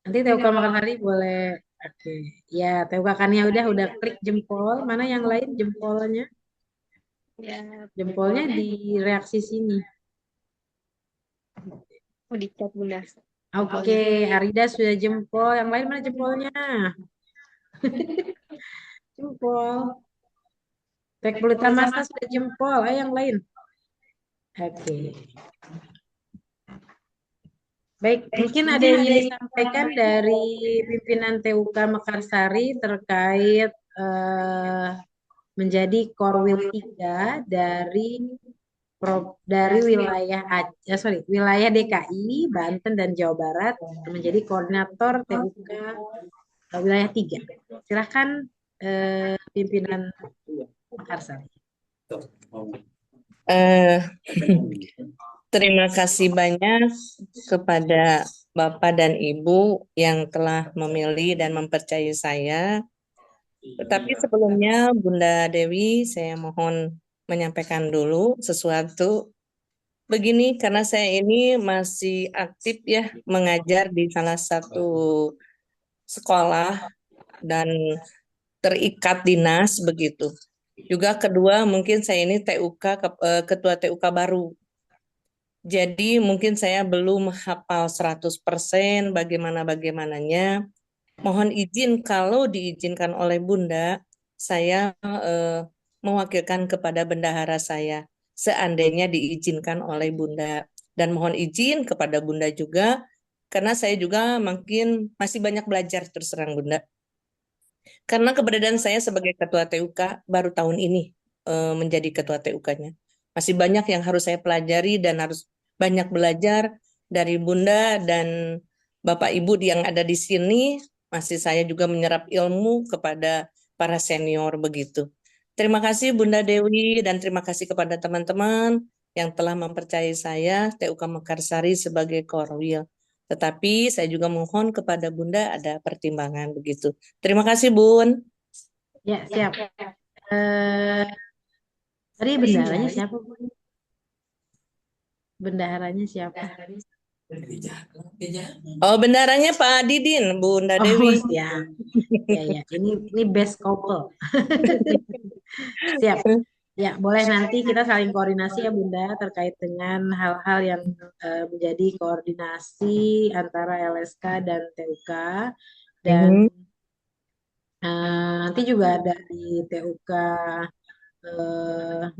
Nanti TUK Mekarsari boleh. Oke. Ya, TUK Kania udah klik jempol. Mana yang lain jempolnya? Ya, Jempolnya di reaksi sini. mau dicat Bunda. Oke, Arida sudah jempol. Yang lain mana jempolnya? Jempol. Tek Pelita Masa sudah jempol. Ayo yang lain. Oke. Baik, mungkin ada yang ingin disampaikan dari pimpinan TUK Mekarsari terkait menjadi Korwil 3 dari wilayah DKI, Banten, dan Jawa Barat menjadi koordinator TUK wilayah 3. Silahkan pimpinan Mekarsari. Terima kasih banyak kepada Bapak dan Ibu yang telah memilih dan mempercayai saya. Tetapi sebelumnya Bunda Dewi, saya mohon menyampaikan dulu sesuatu. Begini, karena saya ini masih aktif ya mengajar di salah satu sekolah dan terikat dinas begitu. Juga kedua, mungkin saya ini ketua TUK baru. Jadi mungkin saya belum hafal 100% bagaimananya. Mohon izin kalau diizinkan oleh Bunda, saya mewakilkan kepada bendahara saya seandainya diizinkan oleh Bunda. Dan mohon izin kepada Bunda juga, karena saya juga mungkin masih banyak belajar terus terang Bunda. Karena keberadaan saya sebagai ketua TUK baru tahun ini menjadi ketua TUK-nya. Masih banyak yang harus saya pelajari dan harus banyak belajar dari Bunda dan Bapak Ibu yang ada di sini. Masih saya juga menyerap ilmu kepada para senior begitu. Terima kasih Bunda Dewi dan terima kasih kepada teman-teman yang telah mempercayai saya TUK Mekarsari sebagai korwil. Tetapi saya juga mohon kepada Bunda ada pertimbangan begitu. Terima kasih Bun. Ya, siap. Tadi bendaharanya siapa, Bun? Bendaharanya siapa? Oh, bendaranya Pak Didin, Bunda Oh, Dewi. siap. Ya, ini best couple. Siap. Ya, boleh nanti kita saling koordinasi ya Bunda terkait dengan hal-hal yang menjadi koordinasi antara LSK dan TUK. Dan nanti juga ada di TUK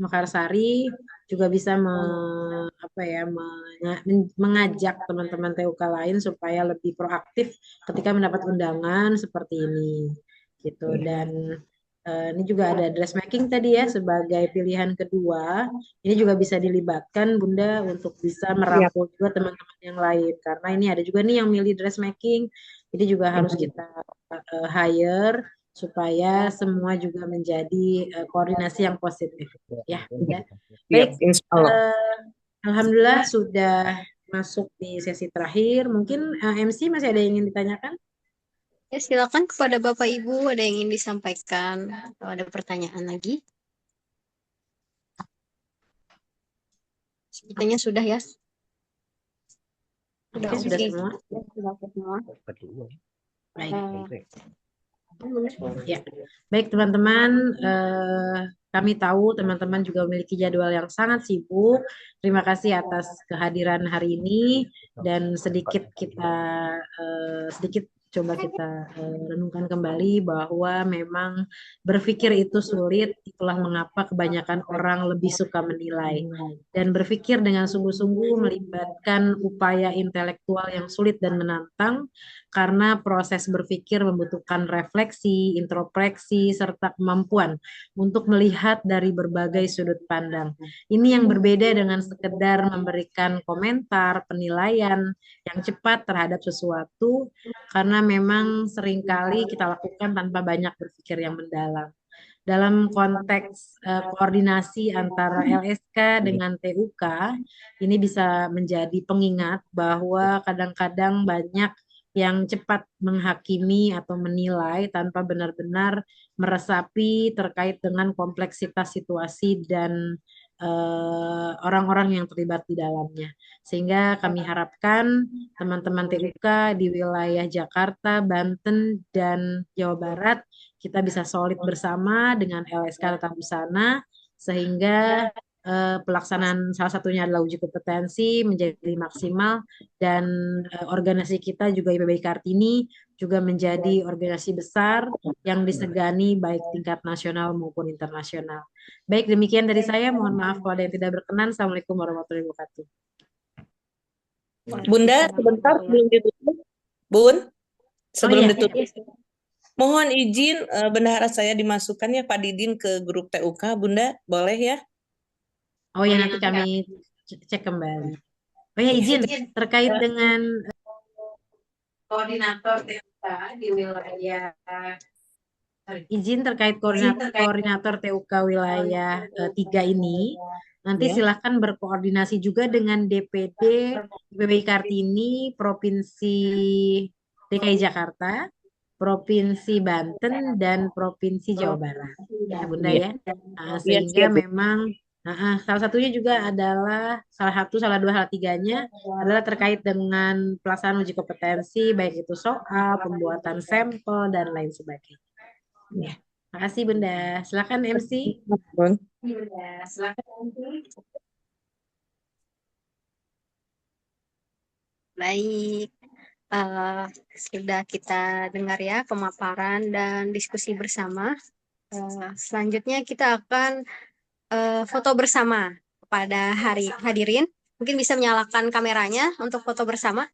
Mekarsari juga bisa mengajak teman-teman TUK lain supaya lebih proaktif ketika mendapat undangan seperti ini gitu. Dan ini juga ada dressmaking tadi ya sebagai pilihan kedua. Ini juga bisa dilibatkan Bunda untuk bisa merangkul juga teman-teman yang lain karena ini ada juga nih yang milih dressmaking. Jadi juga harus kita hire supaya semua juga menjadi koordinasi yang positif ya Bunda. Baik, Insya Allah. Alhamdulillah sudah masuk di sesi terakhir. Mungkin MC masih ada yang ingin ditanyakan? Ya, silakan kepada Bapak Ibu ada yang ingin disampaikan atau ada pertanyaan lagi? Sepertinya sudah ya. Oke, sudah semua. Sudah semua. Baik. Ya, baik teman-teman, kami tahu teman-teman juga memiliki jadwal yang sangat sibuk. Terima kasih atas kehadiran hari ini dan sedikit coba kita renungkan kembali bahwa memang berpikir itu sulit, itulah mengapa kebanyakan orang lebih suka menilai. Dan berpikir dengan sungguh-sungguh melibatkan upaya intelektual yang sulit dan menantang, karena proses berpikir membutuhkan refleksi, introspeksi, serta kemampuan untuk melihat dari berbagai sudut pandang. Ini yang berbeda dengan sekedar memberikan komentar, penilaian yang cepat terhadap sesuatu, karena memang seringkali kita lakukan tanpa banyak berpikir yang mendalam. Dalam konteks koordinasi antara LSK dengan TUK, ini bisa menjadi pengingat bahwa kadang-kadang banyak yang cepat menghakimi atau menilai tanpa benar-benar meresapi terkait dengan kompleksitas situasi dan orang-orang yang terlibat di dalamnya. Sehingga kami harapkan teman-teman TUK di wilayah Jakarta, Banten, dan Jawa Barat kita bisa solid bersama dengan LSK Tata Busana sehingga pelaksanaan salah satunya adalah uji kompetensi menjadi maksimal dan organisasi kita juga IPB Kartini juga menjadi organisasi besar yang disegani baik tingkat nasional maupun internasional. Baik, demikian dari saya. Mohon maaf kalau ada yang tidak berkenan. Assalamualaikum warahmatullahi wabarakatuh. Bunda, sebentar sebelum ditutup. Bun, sebelum ditutup. Mohon izin bendahara saya dimasukkan ya Pak Didin ke grup TUK, Bunda, boleh ya? Oh ya, nanti kami cek kembali. Oh ya, izin terkait dengan koordinator TUK di wilayah koordinator TUK wilayah 3 ini. Nanti silahkan berkoordinasi juga dengan DPD IPB Kartini Provinsi DKI Jakarta, Provinsi Banten, dan Provinsi Jawa Barat. Ya Bunda ya. Sehingga memang salah satunya juga adalah salah dua, salah tiganya adalah terkait dengan pelaksanaan uji kompetensi, baik itu soal, pembuatan sampel, dan lain sebagainya. Ya, makasih Bunda. Silakan MC. Bunda, silakan MC. Baik, sudah kita dengar ya pemaparan dan diskusi bersama. Selanjutnya kita akan foto bersama kepada hadirin. Mungkin bisa menyalakan kameranya untuk foto bersama.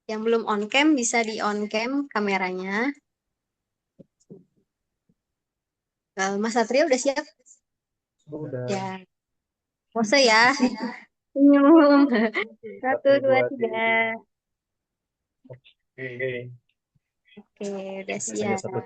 Yang belum on cam bisa di on cam kameranya. Mas Satria udah siap? Udah. Ya. Pose ya. Senyum. 1, 2, 3. Oke. Oke, udah siap. Satu,